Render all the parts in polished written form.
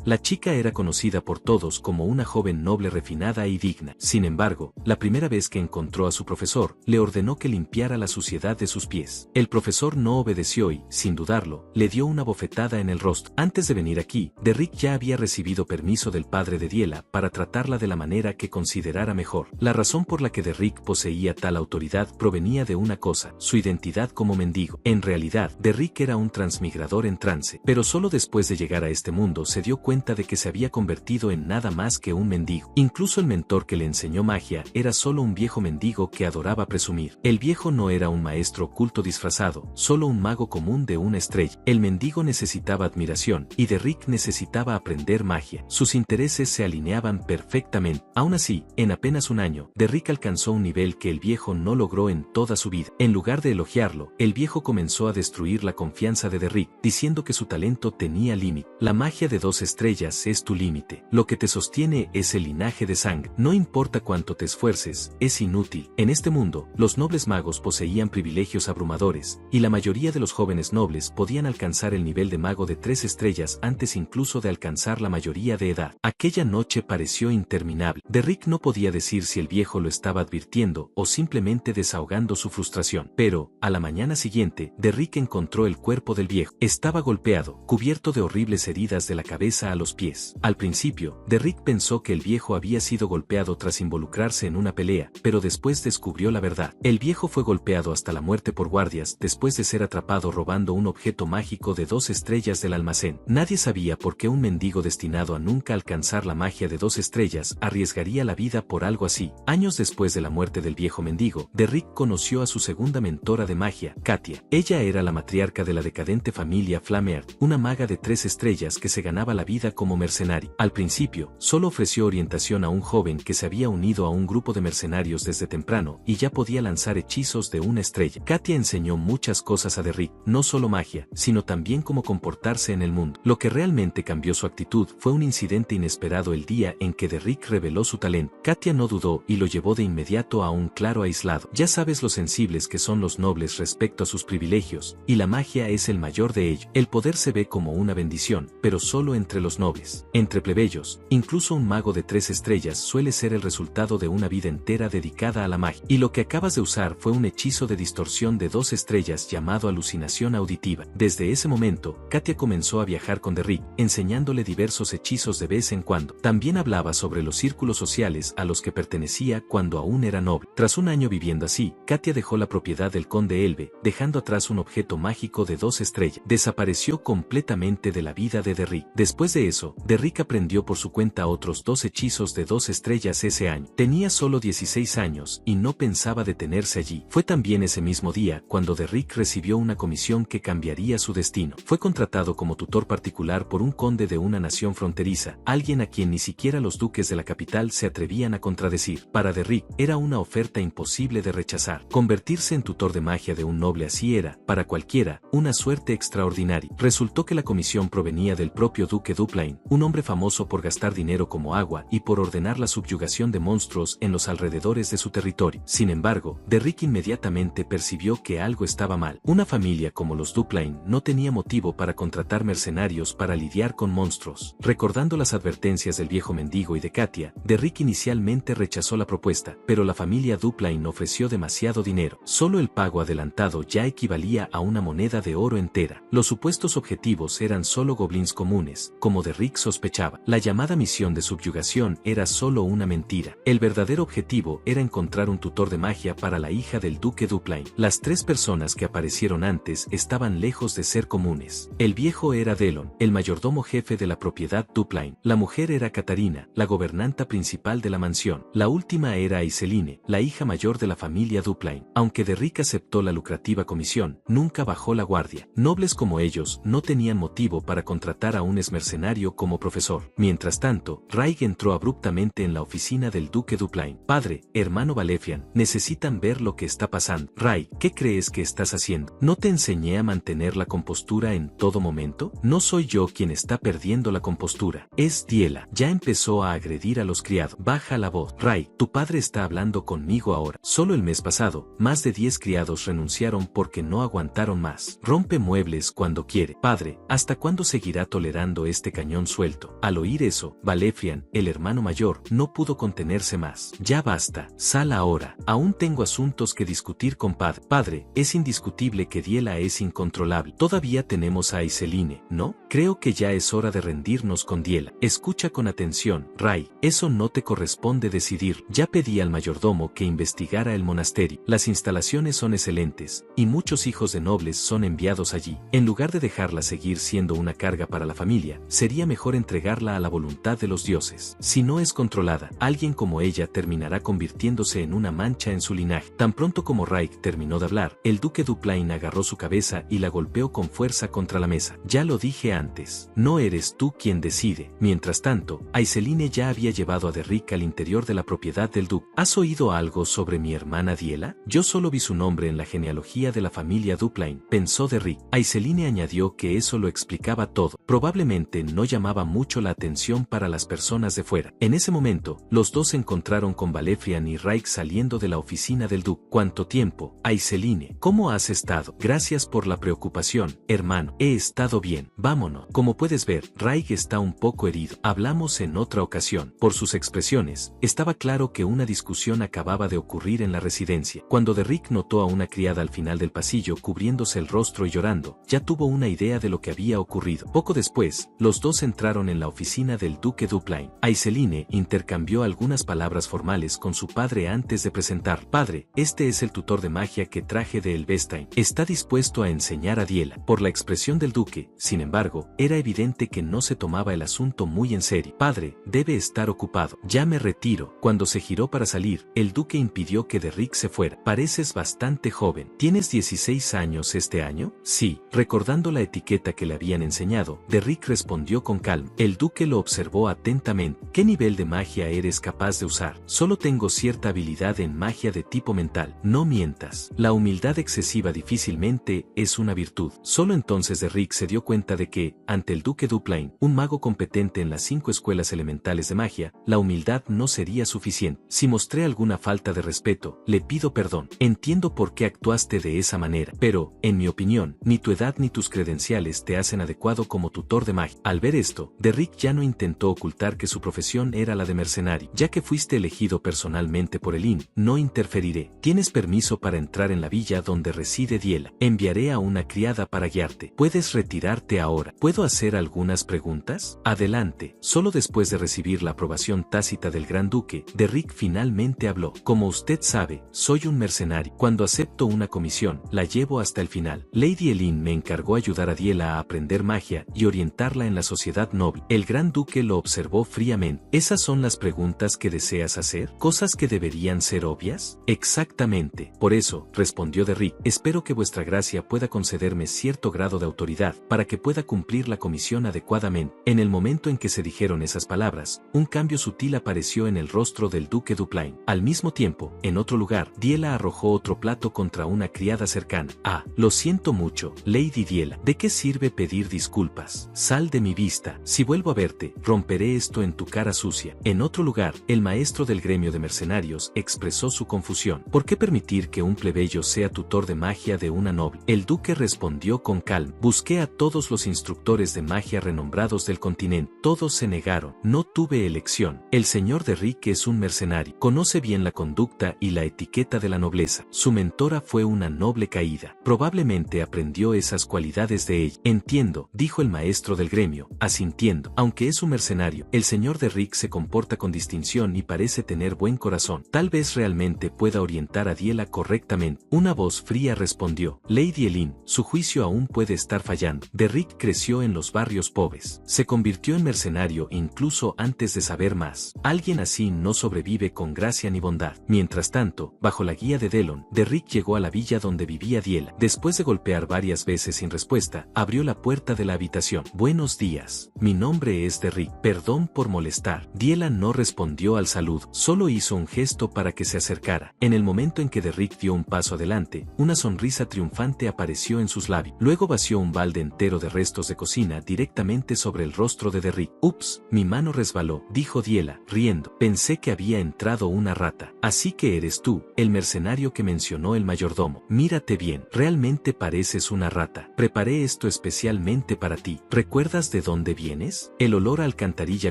La chica era conocida por todos como una joven noble, refinada y digna. Sin embargo, la primera vez que encontró a su profesor, le ordenó que limpiara la suciedad de sus pies. El profesor no obedeció y, sin dudarlo, le dio una bofetada en el rostro. Antes de venir aquí, Derrick ya había recibido permiso del padre de Diela para tratarla de la manera que considerara mejor. La razón por la que Derrick poseía tal autoridad provenía de una cosa: su identidad como mendigo. En realidad, Derrick era un transmigrador en trance, pero solo después de llegar a este mundo se dio cuenta de que se había convertido en nada más que un mendigo. Incluso el mentor que le enseñó magia era solo un viejo mendigo que adoraba presumir. El viejo no era un maestro oculto disfrazado, solo un mago común de una estrella. El mendigo necesitaba admiración, y Derrick necesitaba aprender magia. Sus intereses se alineaban perfectamente. Aún así, en apenas un año, Derrick alcanzó un nivel que el viejo no logró en toda su vida. En lugar de elogiarlo, el viejo comenzó a destruir la confianza de Derrick, diciendo que su talento tenía límite. La magia de 2 estrellas es tu límite. Lo que te sostiene es el linaje de sangre. No importa cuánto te esfuerces, es inútil. En este mundo, los nobles magos poseían privilegios abrumadores, y la mayoría de los jóvenes nobles podían alcanzar el nivel de mago de 3 estrellas antes incluso de alcanzar la mayoría de edad. Aquella noche pareció interminable. Derrick no podía decir si el viejo lo estaba advirtiendo o simplemente desahogando su frustración. Pero, a la mañana siguiente, Derrick encontró el cuerpo del viejo. Estaba golpeado, cubierto de horribles heridas de la cabeza a los pies. Al principio, Derrick pensó que el viejo había sido golpeado tras involucrarse en una pelea, pero después descubrió la verdad. El viejo fue golpeado hasta la muerte por guardias después de ser atrapado robando un objeto mágico de 2 estrellas del almacén. Nadie sabía por qué un mendigo destinado a nunca alcanzar la magia de 2 estrellas arriesgaría la vida por algo así. Años después de la muerte del viejo mendigo, Derrick conoció a su segunda mentora de magia, Katia. Ella era la matriarca de la decadente familia Flameart, una maga de 3 estrellas que se ganaba la vida como mercenario. Al principio, solo ofreció orientación a un joven que se había unido a un grupo de mercenarios desde temprano y ya podía lanzar hechizos de 1 estrella. Katia enseñó muchas cosas a Derrick, no solo magia, sino también cómo comportarse en el mundo. Lo que realmente cambió su actitud fue un incidente inesperado el día en que Derrick reveló su talento. Katia no dudó y lo llevó de inmediato a un claro aislado. Ya sabes lo sensibles que son los nobles respecto a sus privilegios, y la magia es el mayor de ellos. El poder se ve como una bendición, pero solo entre los nobles. Entre plebeyos, incluso un mago de 3 estrellas suele ser el resultado de una vida entera dedicada a la magia. Y lo que acabas de usar fue un hechizo de distorsión de 2 estrellas llamado alucinación auditiva. Desde ese momento, Katia comenzó a viajar con Derrick, enseñándole diversos hechizos de vez en cuando. También hablaba sobre los círculos sociales a los que pertenecía cuando aún era noble. Tras un año viviendo así, Katia dejó la propiedad del conde Elbe, dejando atrás un objeto mágico de 2 estrellas. Desapareció completamente de la vida de Derrick. Después de eso, Derrick aprendió por su cuenta otros 2 hechizos de 2 estrellas ese año. Tenía solo 16 años y no pensaba detenerse allí. Fue también ese mismo día cuando Derrick recibió una comisión que cambiaría su destino. Fue contratado como tutor particular por un conde de una nación fronteriza, alguien a quien ni siquiera los duques de la capital se atrevían a contradecir. Para Derrick, era una oferta imposible de rechazar. Convertirse en tutor de magia de un noble así era, para cualquiera, una suerte extraordinaria. Resultó que la comisión provenía del propio duque Dupplain, un hombre famoso por gastar dinero como agua y por ordenar la subyugación de monstruos en los alrededores de su territorio. Sin embargo, Derrick inmediatamente percibió que algo estaba mal. Una familia como los Dupplain no tenía motivo para contratar mercenarios para lidiar con monstruos. Recordando las advertencias del viejo mendigo y de Katia, Derrick inicialmente rechazó la propuesta, pero la familia Dupplain ofreció demasiado dinero. Solo el pago adelantado ya equivalía a una moneda de oro entera. Los supuestos objetivos eran solo goblins comunes, como Derrick sospechaba. La llamada misión de subyugación era solo una mentira. El verdadero objetivo era encontrar un tutor de magia para la hija del duque Dupplain. Las 3 personas que aparecieron antes estaban lejos de ser comunes. El viejo era Delon, el mayordomo jefe de la propiedad Dupplain. La mujer era Catarina, la gobernanta principal de la mansión. La última era Aiseline, la hija mayor de la familia Dupplain. Aunque Derrick aceptó la lucrativa comisión, nunca bajó la guardia. Nobles como ellos no tenían motivo para contratar a un exmercenario como profesor. Mientras tanto, Raig entró abruptamente en la oficina del duque Dupplain. Padre, hermano Balefian, necesitan ver lo que está pasando. Raig, ¿qué crees que estás haciendo? ¿No te enseñé a mantener la compostura en todo momento? No soy yo quien está perdiendo la compostura. Es Diela. Ya empezó a agredir a los criados. Baja la voz. Raig, tu padre está hablando conmigo ahora. Solo el mes pasado, más de 10 criados renunciaron porque no aguantaron más. Rompe muebles cuando quiere. Padre, ¿hasta cuándo seguirá tolerando este cañón suelto. Al oír eso, Valefrian, el hermano mayor, no pudo contenerse más. Ya basta, sal ahora. Aún tengo asuntos que discutir con padre. Padre, es indiscutible que Diela es incontrolable. Todavía tenemos a Aiseline, ¿no? Creo que ya es hora de rendirnos con Diela. Escucha con atención, Ray, eso no te corresponde decidir. Ya pedí al mayordomo que investigara el monasterio. Las instalaciones son excelentes, y muchos hijos de nobles son enviados allí. En lugar de dejarla seguir siendo una carga para la familia, sería mejor entregarla a la voluntad de los dioses. Si no es controlada, alguien como ella terminará convirtiéndose en una mancha en su linaje. Tan pronto como Raik terminó de hablar, el duque Dupláin agarró su cabeza y la golpeó con fuerza contra la mesa. Ya lo dije antes, no eres tú quien decide. Mientras tanto, Aiseline ya había llevado a Derrick al interior de la propiedad del duque. ¿Has oído algo sobre mi hermana Diela? Yo solo vi su nombre en la genealogía de la familia Dupláin, pensó Derrick. Aiseline añadió que eso lo explicaba todo. Probablemente no llamaba mucho la atención para las personas de fuera. En ese momento, los dos se encontraron con Valefrian y Raik saliendo de la oficina del duque. ¿Cuánto tiempo? Aiseline, ¿cómo has estado? Gracias por la preocupación, hermano. He estado bien. Vámonos. Como puedes ver, Raik está un poco herido. Hablamos en otra ocasión. Por sus expresiones, estaba claro que una discusión acababa de ocurrir en la residencia. Cuando Derrick notó a una criada al final del pasillo cubriéndose el rostro y llorando, ya tuvo una idea de lo que había ocurrido. Poco después, los dos entraron en la oficina del duque Dupláin. Aiseline intercambió algunas palabras formales con su padre antes de presentar. Padre, este es el tutor de magia que traje de Elvestein. Está dispuesto a enseñar a Diela. Por la expresión del duque, sin embargo, era evidente que no se tomaba el asunto muy en serio. Padre, debe estar ocupado. Ya me retiro. Cuando se giró para salir, el duque impidió que Derrick se fuera. Pareces bastante joven. ¿Tienes 16 años este año? Sí. Recordando la etiqueta que le habían enseñado, Derrick respondió con calma. El duque lo observó atentamente. ¿Qué nivel de magia eres capaz de usar? Solo tengo cierta habilidad en magia de tipo mental. No mientas. La humildad excesiva difícilmente es una virtud. Solo entonces Derrick se dio cuenta de que, ante el duque Dupláin, un mago competente en las 5 escuelas elementales de magia, la humildad no sería suficiente. Si mostré alguna falta de respeto, le pido perdón. Entiendo por qué actuaste de esa manera, pero, en mi opinión, ni tu edad ni tus credenciales te hacen adecuado como tutor de magia. Al ver esto, Derrick ya no intentó ocultar que su profesión era la de mercenario. Ya que fuiste elegido personalmente por el IN, no interferiré. Tienes permiso para entrar en la villa donde reside Diela. Enviaré a una criada para guiarte. Puedes retirarte ahora. ¿Puedo hacer algunas preguntas? Adelante. Solo después de recibir la aprobación tácita del gran duque, Derrick finalmente habló. Como usted sabe, soy un mercenario. Cuando acepto una comisión, la llevo hasta el final. Lady Elin me encargó ayudar a Diela a aprender magia y orientarla en la sociedad noble. El gran duque lo observó fríamente. ¿Esas son las preguntas que deseas hacer? ¿Cosas que deberían ser obvias? Exactamente. Por eso, respondió Derrick, espero que vuestra gracia pueda concederme cierto grado de autoridad para que pueda cumplir la comisión adecuadamente. En el momento en que se dijeron esas palabras, un cambio sutil apareció en el rostro del duque Dupláin. Al mismo tiempo, en otro lugar, Diela arrojó otro plato contra una criada cercana. Ah, lo siento mucho, Lady Diela. ¿De qué sirve pedir disculpas? Sal de mi vista. Si vuelvo a verte, romperé esto en tu cara sucia. En otro lugar, el maestro del gremio de mercenarios expresó su confusión. ¿Por qué permitir que un plebeyo sea tutor de magia de una noble? El duque respondió con calma. Busqué a todos los instructores de magia renombrados del continente. Todos se negaron. No tuve elección. El señor Derrick es un mercenario. Conoce bien la conducta y la etiqueta de la nobleza. Su mentora fue una noble caída. Probablemente aprendió esas cualidades de ella. Entiendo, dijo el maestro del gremio, asintiendo. Aunque es un mercenario, el señor Derrick se comporta con distinción y parece tener buen corazón. Tal vez realmente pueda orientar a Diela correctamente. Una voz fría respondió. Lady Elin, su juicio aún puede estar fallando. Derrick creció en los barrios pobres. Se convirtió en mercenario incluso antes de saber más. Alguien así no sobrevive con gracia ni bondad. Mientras tanto, bajo la guía de Delon, Derrick llegó a la villa donde vivía Diela. Después de golpear varias veces sin respuesta, abrió la puerta de la habitación. Buenos días. Mi nombre es Derrick. Perdón por molestar. Diela no respondió al saludo. Solo hizo un gesto para que se acercara. En el momento en que Derrick dio un paso adelante, una sonrisa triunfante apareció en sus labios. Luego vació un balde entero de restos de de cocina directamente sobre el rostro de Derrick. Ups, mi mano resbaló, dijo Diela, riendo. Pensé que había entrado una rata. Así que eres tú, el mercenario que mencionó el mayordomo. Mírate bien, realmente pareces una rata. Preparé esto especialmente para ti. ¿Recuerdas de dónde vienes? El olor a alcantarilla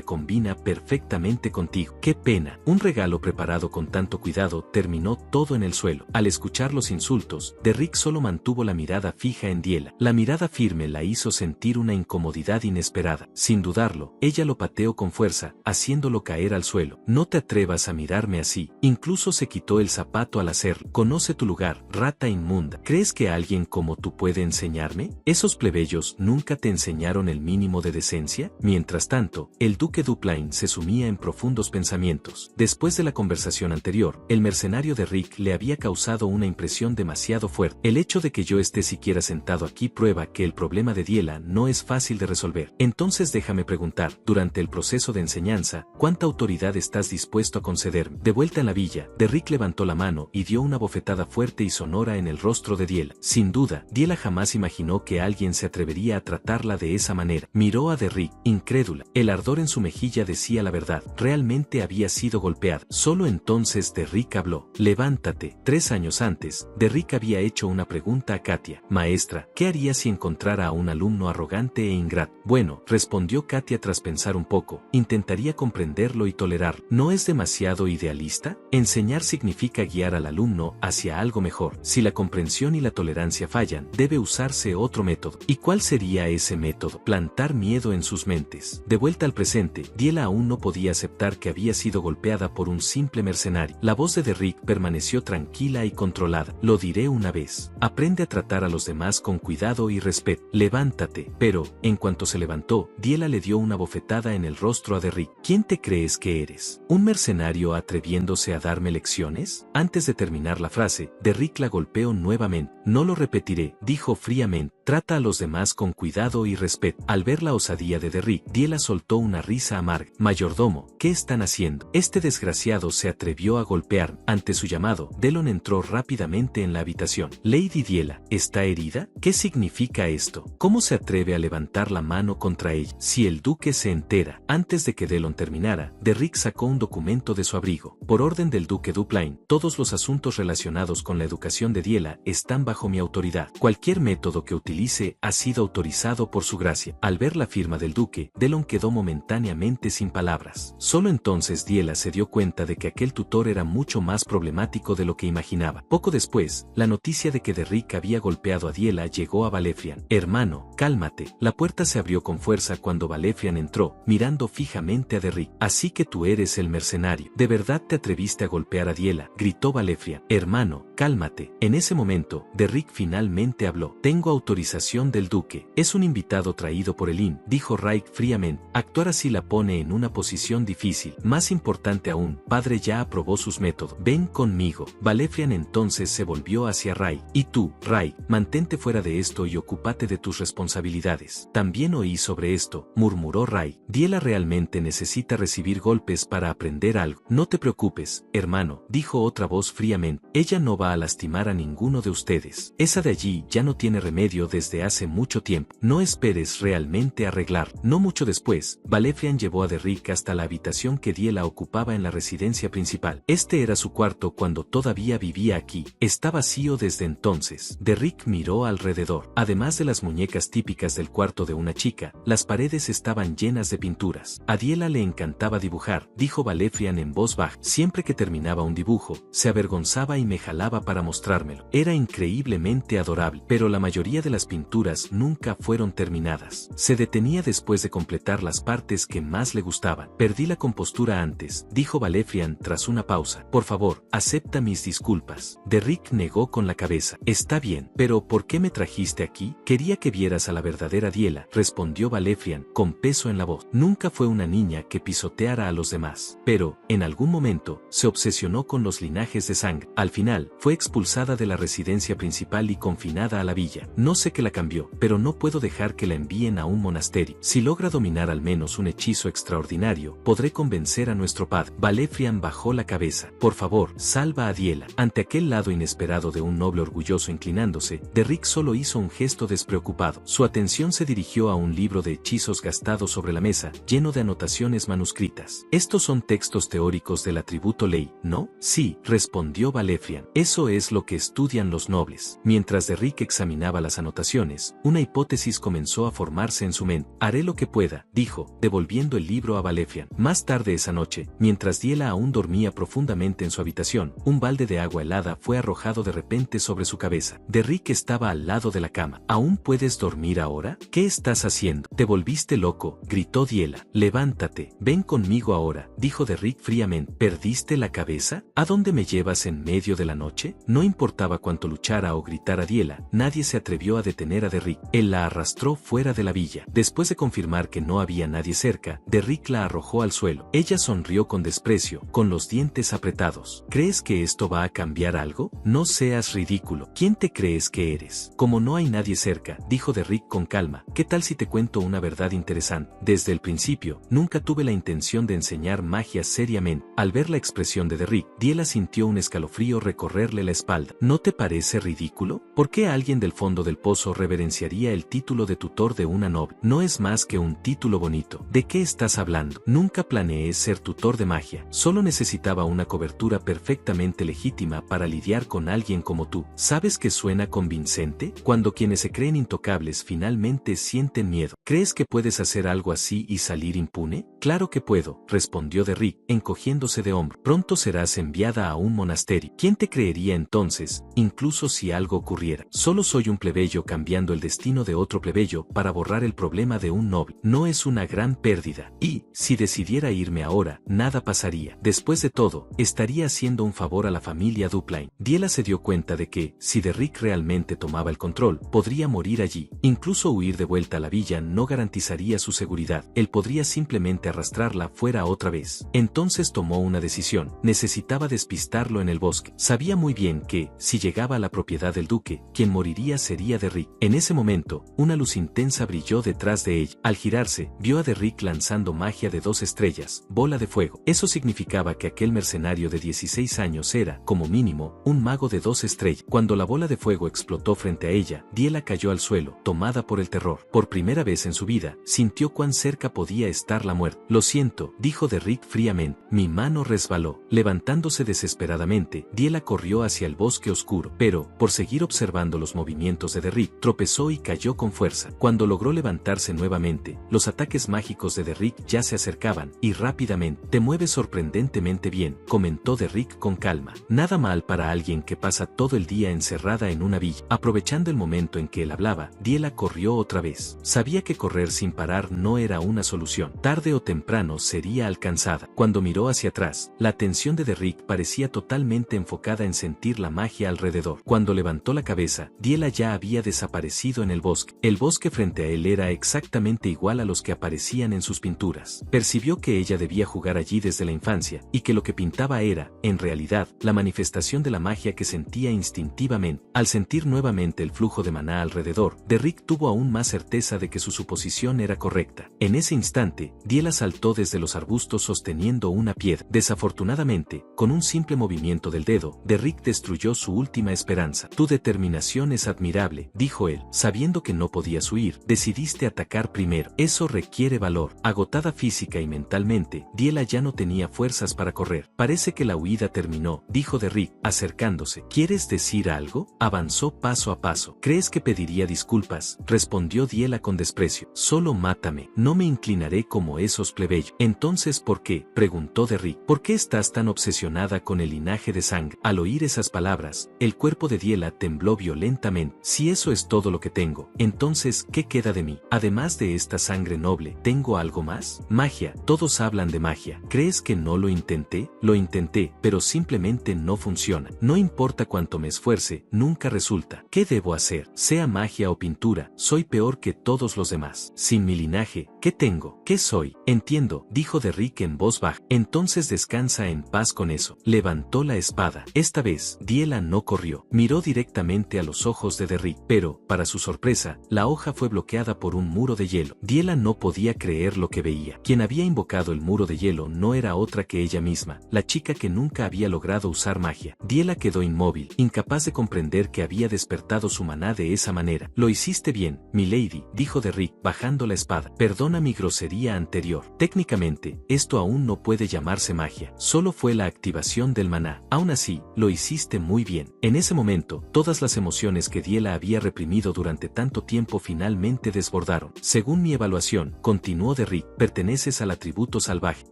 combina perfectamente contigo. ¡Qué pena! Un regalo preparado con tanto cuidado terminó todo en el suelo. Al escuchar los insultos, Derrick solo mantuvo la mirada fija en Diela. La mirada firme la hizo sentir una incomodidad inesperada. Sin dudarlo, ella lo pateó con fuerza, haciéndolo caer al suelo. No te atrevas a mirarme así. Incluso se quitó el zapato al hacerlo. Conoce tu lugar, rata inmunda. ¿Crees que alguien como tú puede enseñarme? ¿Esos plebeyos nunca te enseñaron el mínimo de decencia? Mientras tanto, el duque Dupline se sumía en profundos pensamientos. Después de la conversación anterior, el mercenario de Rick le había causado una impresión demasiado fuerte. El hecho de que yo esté siquiera sentado aquí prueba que el problema de Diela no es fácil de resolver. Entonces déjame preguntar, durante el proceso de enseñanza, ¿cuánta autoridad estás dispuesto a concederme? De vuelta en la villa, Derrick levantó la mano y dio una bofetada fuerte y sonora en el rostro de Diela. Sin duda, Diela jamás imaginó que alguien se atrevería a tratarla de esa manera. Miró a Derrick, incrédula. El ardor en su mejilla decía la verdad. Realmente había sido golpeada. Solo entonces Derrick habló. Levántate. 3 años antes, Derrick había hecho una pregunta a Katia. Maestra, ¿qué haría si encontrara a un alumno arrogante e ingrato? Bueno, respondió Katia tras pensar un poco. Intentaría comprenderlo y tolerarlo. ¿No es demasiado idealista? Enseñar significa guiar al alumno hacia algo mejor. Si la comprensión y la tolerancia fallan, debe usarse otro método. ¿Y cuál sería ese método? Plantar miedo en sus mentes. De vuelta al presente, Diela aún no podía aceptar que había sido golpeada por un simple mercenario. La voz de Derrick permaneció tranquila y controlada. Lo diré una vez. Aprende a tratar a los demás con cuidado y respeto. Levántate. Pero, en cuanto se levantó, Diela le dio una bofetada en el rostro a Derrick. ¿Quién te crees que eres? ¿Un mercenario atreviéndose a darme lecciones? Antes de terminar la frase, Derrick la golpeó nuevamente. No lo repetiré, dijo fríamente. Trata a los demás con cuidado y respeto. Al ver la osadía de Derrick, Diela soltó una risa amarga. Mayordomo, ¿qué están haciendo? Este desgraciado se atrevió a golpear. Ante su llamado, Delon entró rápidamente en la habitación. Lady Diela, ¿está herida? ¿Qué significa esto? ¿Cómo se atreve a levantar la mano contra ella? Si el duque se entera. Antes de que Delon terminara, Derrick sacó un documento de su abrigo. Por orden del duque Dupline, todos los asuntos relacionados con la educación de Diela están bajo mi autoridad. Cualquier método que utilice ha sido autorizado por su gracia. Al ver la firma del duque, Delon quedó momentáneamente sin palabras. Solo entonces Diela se dio cuenta de que aquel tutor era mucho más problemático de lo que imaginaba. Poco después, la noticia de que Derrick había golpeado a Diela llegó a Valefrian. Hermano, cálmate. La puerta se abrió con fuerza cuando Valefrian entró, mirando fijamente a Derrick. Así que tú eres el mercenario. ¿De verdad te atreviste a golpear a Diela? Gritó Valefrian. Hermano, cálmate. En ese momento, Derrick finalmente habló. Tengo autorización del duque. Es un invitado traído por el IN, dijo Raik fríamente. Actuar así la pone en una posición difícil. Más importante aún, padre ya aprobó sus métodos. Ven conmigo. Valefrian entonces se volvió hacia Raik. Y tú, Raik, mantente fuera de esto y ocúpate de tus responsabilidades. También oí sobre esto, murmuró Raik. Diela realmente necesita recibir golpes para aprender algo. No te preocupes, hermano, dijo otra voz fríamente. Ella no va a lastimar a ninguno de ustedes. Esa de allí ya no tiene remedio desde hace mucho tiempo. No esperes realmente arreglar. No mucho después, Valefrian llevó a Derrick hasta la habitación que Diela ocupaba en la residencia principal. Este era su cuarto cuando todavía vivía aquí. Está vacío desde entonces. Derrick miró alrededor. Además de las muñecas típicas del cuarto de una chica, las paredes estaban llenas de pinturas. A Diela le encantaba dibujar, dijo Valefrian en voz baja. Siempre que terminaba un dibujo, se avergonzaba y me jalaba para mostrármelo. Era increíblemente adorable, pero la mayoría de las pinturas nunca fueron terminadas. Se detenía después de completar las partes que más le gustaban. Perdí la compostura antes, dijo Valefrian tras una pausa. Por favor, acepta mis disculpas. Derrick negó con la cabeza. Está bien, pero ¿por qué me trajiste aquí? Quería que vieras a la verdadera Diela, respondió Valefrian, con peso en la voz. Nunca fue una niña que pisoteara a los demás, pero, en algún momento, se obsesionó con los linajes de sangre. Al final, fue expulsada de la residencia principal y confinada a la villa. No sé que la cambió, pero no puedo dejar que la envíen a un monasterio. Si logra dominar al menos un hechizo extraordinario, podré convencer a nuestro padre. Valefrian bajó la cabeza. Por favor, salva a Diela. Ante aquel lado inesperado de un noble orgulloso inclinándose, Derrick solo hizo un gesto despreocupado. Su atención se dirigió a un libro de hechizos gastado sobre la mesa, lleno de anotaciones manuscritas. Estos son textos teóricos del atributo ley, ¿no? Sí, respondió Valefrian. Eso es lo que estudian los nobles. Mientras Derrick examinaba las anotaciones, una hipótesis comenzó a formarse en su mente. Haré lo que pueda, dijo, devolviendo el libro a Valefrian. Más tarde esa noche, mientras Diela aún dormía profundamente en su habitación, un balde de agua helada fue arrojado de repente sobre su cabeza. Derrick estaba al lado de la cama. ¿Aún puedes dormir ahora? ¿Qué estás haciendo? Te volviste loco, gritó Diela. Levántate, ven conmigo ahora, dijo Derrick fríamente. ¿Perdiste la cabeza? ¿A dónde me llevas en medio de la noche? No importaba cuánto luchara o gritara Diela, nadie se atrevió a detener a Derrick. Él la arrastró fuera de la villa. Después de confirmar que no había nadie cerca, Derrick la arrojó al suelo. Ella sonrió con desprecio, con los dientes apretados. ¿Crees que esto va a cambiar algo? No seas ridículo. ¿Quién te crees que eres? Como no hay nadie cerca, dijo Derrick con calma, ¿qué tal si te cuento una verdad interesante? Desde el principio, nunca tuve la intención de enseñar magia seriamente. Al ver la expresión de Derrick, Diela sintió un escalofrío recorrerle la espalda. ¿No te parece ridículo? ¿Por qué alguien del fondo del pozo reverenciaría el título de tutor de una noble? No es más que un título bonito. ¿De qué estás hablando? Nunca planeé ser tutor de magia. Solo necesitaba una cobertura perfectamente legítima para lidiar con alguien como tú. ¿Sabes que suena convincente? Cuando quienes se creen intocables finalmente sienten miedo. ¿Crees que puedes hacer algo así y salir impune? Claro que puedo, respondió Derrick, encogiéndose de hombro. Pronto serás enviada a un monasterio. ¿Quién te creería entonces, incluso si algo ocurriera? Solo soy un plebeyo cambiando el destino de otro plebeyo para borrar el problema de un noble. No es una gran pérdida. Y, si decidiera irme ahora, nada pasaría. Después de todo, estaría haciendo un favor a la familia Dupline. Diela se dio cuenta de que, si Derrick realmente tomaba el control, podría morir allí. Incluso huir de vuelta a la villa no garantizaría su seguridad. Él podría simplemente arrastrarla fuera otra vez. Entonces tomó una decisión. Necesitaba despistarlo en el bosque. Sabía muy bien que, si llegaba a la propiedad del duque, quien moriría sería Derrick. En ese momento, una luz intensa brilló detrás de ella. Al girarse, vio a Derrick lanzando magia de 2 estrellas, bola de fuego. Eso significaba que aquel mercenario de 16 años era, como mínimo, un mago de 2 estrellas. Cuando la bola de fuego explotó frente a ella, Diela cayó al suelo, tomada por el terror. Por primera vez en su vida, sintió cuán cerca podía estar la muerte. Lo siento, dijo Derrick fríamente. Mi mano resbaló. Levantándose desesperadamente, Diela corrió hacia el bosque oscuro, pero, por seguir observando los movimientos de Derrick, tropezó y cayó con fuerza. Cuando logró levantarse nuevamente, los ataques mágicos de Derrick ya se acercaban, y rápidamente. Te mueves sorprendentemente bien, comentó Derrick con calma. Nada mal para alguien que pasa todo el día encerrada en una villa. Aprovechando el momento en que él hablaba, Diela corrió otra vez. Sabía que correr sin parar no era una solución. Tarde o temprano sería alcanzada. Cuando miró hacia atrás, la atención de Derrick parecía totalmente enfocada en sentir la magia alrededor. Cuando levantó la cabeza, Diela ya había desaparecido en el bosque. El bosque frente a él era exactamente igual a los que aparecían en sus pinturas. Percibió que ella debía jugar allí desde la infancia, y que lo que pintaba era, en realidad, la manifestación de la magia que sentía instintivamente. Al sentir nuevamente el flujo de maná alrededor, Derrick tuvo aún más certeza de que su suposición era correcta. En ese instante, Diela saltó desde los arbustos sosteniendo una piedra. Desafortunadamente, con un simple movimiento del dedo, Derrick destruyó su última esperanza. Tu determinación es admirable, dijo él. Sabiendo que no podías huir, decidiste atacar primero. Eso requiere valor. Agotada física y mentalmente, Diela ya no tenía fuerzas para correr. Parece que la huida terminó, dijo Derrick, acercándose. ¿Quieres decir algo? Avanzó paso a paso. ¿Crees que pediría disculpas? Respondió Diela con desprecio. Solo mátame. No me inclinaré como esos plebeyos. Entonces, ¿por qué? Preguntó Derrick. ¿Por qué estás tan obsesionada con el linaje de sangre? Al oír esas palabras, el cuerpo de Diela tembló violentamente. Si eso es todo lo que tengo, entonces, ¿qué queda de mí? Además de esta sangre noble, ¿tengo algo más? Magia. Todos hablan de magia. ¿Crees que no lo intenté? Lo intenté, pero simplemente no funciona. No importa cuánto me esfuerce, nunca resulta. ¿Qué debo hacer? Sea magia o pintura, soy peor que todos los demás. Sin mi linaje, ¿Qué tengo? ¿Qué soy? Entiendo, dijo Derrick en voz baja. Entonces descansa en paz con eso. Levantó la espada. Esta vez, Diela no corrió. Miró directamente a los ojos de Derrick, pero, para su sorpresa, la hoja fue bloqueada por un muro de hielo. Diela no podía creer lo que veía. Quien había invocado el muro de hielo no era otra que ella misma, la chica que nunca había logrado usar magia. Diela quedó inmóvil, incapaz de comprender que había despertado su maná de esa manera. Lo hiciste bien, milady, dijo Derrick, bajando la espada. Perdona mi grosería anterior. Técnicamente, esto aún no puede llamarse magia. Solo fue la activación del maná. Aún así, lo hiciste muy bien. En ese momento, todas las emociones que Diela había reprimido durante tanto tiempo finalmente desbordaron. Según mi evaluación, continuó Derrick, perteneces al atributo salvaje.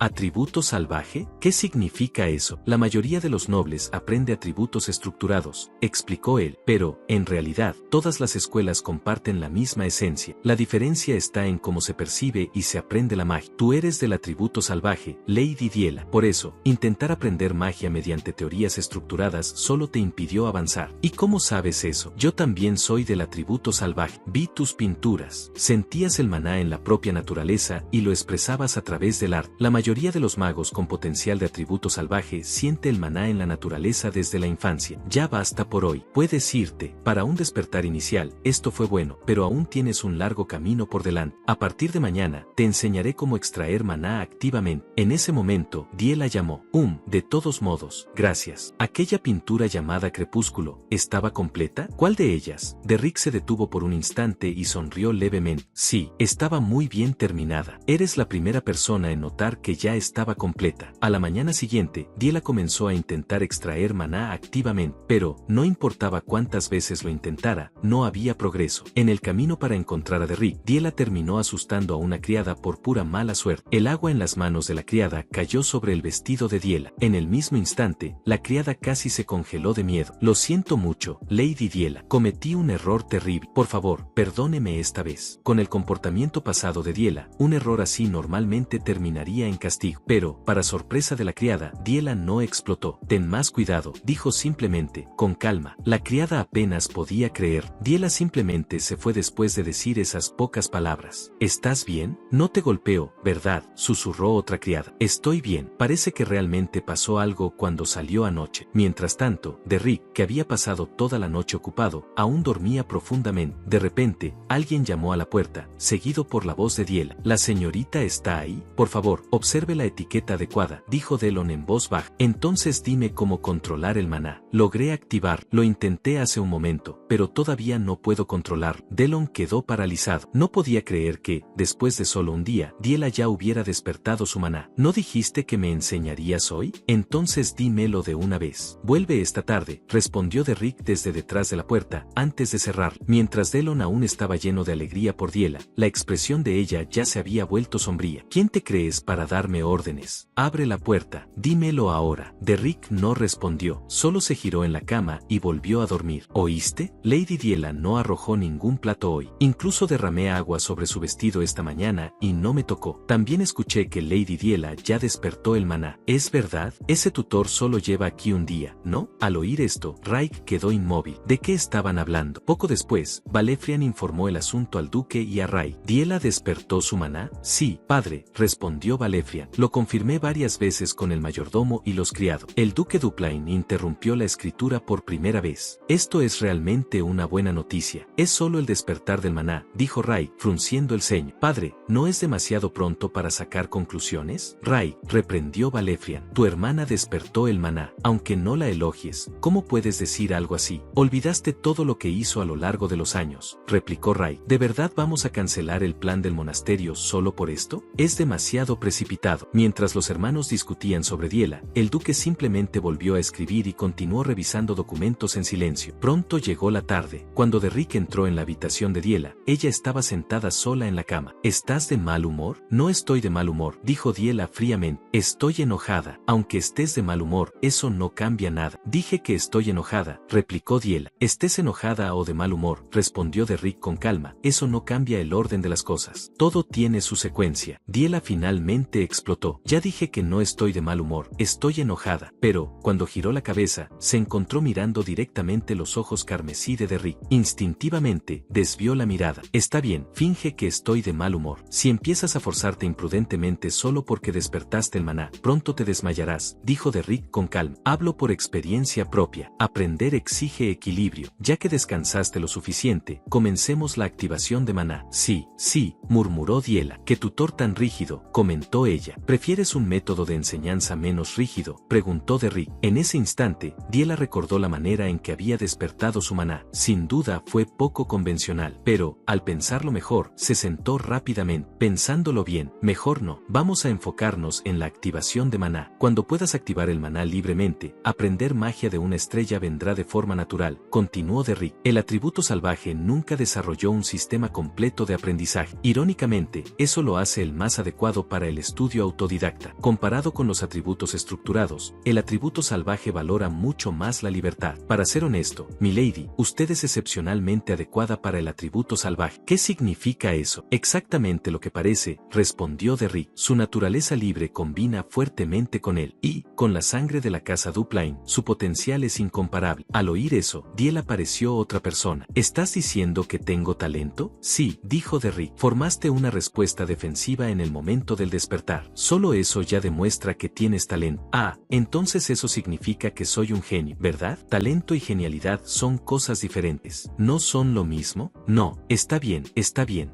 ¿Atributo salvaje? ¿Qué significa eso? La mayoría de los nobles aprende atributos estructurados, explicó él, pero, en realidad, todas las escuelas comparten la misma esencia. La diferencia está en cómo se percibe y se aprende la magia. Tú eres del atributo salvaje, Lady Diela. Por eso, intentar aprender magia mediante teorías estructuradas solo te impidió avanzar. ¿Y cómo sabes eso? Yo también soy del atributo salvaje. Vi tus pinturas. Sentías el maná en la propia naturaleza y lo expresabas a través del arte. La mayoría de los magos con potencial de atributo salvaje siente el maná en la naturaleza desde la infancia. Ya basta por hoy. Puedes irte. Para un despertar inicial, esto fue bueno, pero aún tienes un largo camino por delante. A partir de mañana, te enseñaré cómo extraer maná activamente. En ese momento, Diela llamó. De todos modos, gracias. Aquella pintura llamada Crepúsculo, ¿estaba completa? ¿Cuál de ellas? Derrick se detuvo por un instante y sonrió levemente. Sí, estaba muy bien terminada. Eres la primera persona en notar que ya estaba completa. A la mañana siguiente, Diela comenzó a intentar extraer maná activamente, pero, no importaba cuántas veces lo intentara, no había progreso. En el camino para encontrar a Derrick, Diela terminó asustando a una criada por pura mala suerte. El agua en las manos de la criada cayó sobre el vestido de Diela. En el mismo instante, la criada casi se congeló de miedo. Lo siento mucho, Lady Diela. Cometí un error terrible. Por favor, perdóneme esta vez. Con el comportamiento pasado de Diela, un error así normalmente terminaría en castigo. Pero, para sorpresa de la criada, Diela no explotó. Ten más cuidado, dijo simplemente, con calma. La criada apenas podía creer. Diela simplemente se fue después de decir esas pocas palabras. ¿Estás bien? No te golpeo, ¿verdad? Susurró otra criada. Estoy bien. Parece que realmente pasó algo cuando salió anoche. Mientras tanto, Derrick, que había pasado toda la noche ocupado, aún dormía profundamente. De repente, alguien llamó a la puerta, seguido por la voz de Diela. ¿La señorita está ahí? Por favor, observe la etiqueta adecuada, dijo Delon en voz baja. Entonces dime cómo controlar el maná. Logré activar. Lo intenté hace un momento, pero todavía no puedo controlar. Delon quedó paralizado. No podía creer que, después de solo un día, Diela ya hubiera despertado su maná. ¿No dijiste que me enseñarías hoy? Entonces dímelo de una vez. Vuelve esta tarde, respondió Derrick desde detrás de la puerta, antes de cerrar. Mientras Delon aún estaba lleno de alegría por Diela, la expresión de ella ya se había vuelto sombría. ¿Quién te crees para darme órdenes? Abre la puerta. Dímelo ahora. Derrick no respondió, solo se giró en la cama y volvió a dormir. ¿Oíste? Lady Diela no arrojó ningún plato hoy. Incluso derramé agua sobre su vestido esta mañana y no me tocó. También escuché que Lady Diela ya despertó el maná. ¿Es verdad? Ese tutor solo lleva aquí un día, ¿no? Al oír esto, Raik quedó inmóvil. ¿De qué estaban hablando? Poco después, Valefrian informó el asunto al duque y a Raik. ¿Diela despertó su maná? Sí, padre, respondió Valefrian. Lo confirmé varias veces con el mayordomo y los criados. El duque Duplain interrumpió la escritura por primera vez. Esto es realmente una buena noticia. Es solo el despertar del maná, dijo Raik, frunciendo el ceño. Padre, ¿no es demasiado pronto para sacar conclusiones? Raik, reprendió Valefrian. Tu hermana despertó el maná. Aunque no la elogies, ¿cómo puedes decir algo así? Olvidaste todo lo que hizo a lo largo de los años, replicó Raik. ¿De verdad vamos a cancelar el plan del monasterio solo por esto? Es demasiado precipitado. Mientras los hermanos discutían sobre Diela, el duque simplemente volvió a escribir y continuó revisando documentos en silencio. Pronto llegó la tarde. Cuando Derrick entró en la habitación de Diela, ella estaba sentada sola en la cama. ¿Estás de mal humor? No estoy de mal humor, dijo Diela fríamente. Estoy enojada. Aunque estés de mal humor, eso no cambia nada. Dije que estoy enojada, replicó Diela. Estés enojada o de mal humor, respondió Derrick con calma. Eso no cambia el orden de las cosas. Todo tiene su secuencia. Diela finalmente explotó. Ya dije que no estoy de mal humor, estoy enojada. Pero, cuando giró la cabeza, se encontró mirando directamente los ojos carmesí de Derrick. Instintivamente, desvió la mirada. Está bien, finge que estoy de mal humor. humor. Si empiezas a forzarte imprudentemente solo porque despertaste el maná, pronto te desmayarás, dijo Derrick con calma. Hablo por experiencia propia. Aprender exige equilibrio. Ya que descansaste lo suficiente, comencemos la activación de maná. Sí, sí, murmuró Diela. ¿Qué tutor tan rígido?, comentó ella. ¿Prefieres un método de enseñanza menos rígido?, preguntó Derrick. En ese instante, Diela recordó la manera en que había despertado su maná. Sin duda fue poco convencional, pero, al pensarlo mejor, se sentó rápidamente. Pensándolo bien, mejor no. Vamos a enfocarnos en la activación de maná. Cuando puedas activar el maná libremente, aprender magia de una estrella vendrá de forma natural, continuó Derrick. El atributo salvaje nunca desarrolló un sistema completo de aprendizaje. Irónicamente, eso lo hace el más adecuado para el estudio autodidacta. Comparado con los atributos estructurados, el atributo salvaje valora mucho más la libertad. Para ser honesto, milady, usted es excepcionalmente adecuada para el atributo salvaje. ¿Qué significa eso? Exactamente lo que parece, respondió Derrick. Su naturaleza libre combina fuertemente con él, y, con la sangre de la casa Dupline, su potencial es incomparable. Al oír eso, Diela pareció otra persona. ¿Estás diciendo que tengo talento? Sí, dijo Derrick. Formaste una respuesta defensiva en el momento del despertar. Solo eso ya demuestra que tienes talento. Ah, entonces eso significa que soy un genio, ¿verdad? Talento y genialidad son cosas diferentes. ¿No son lo mismo? No, está bien,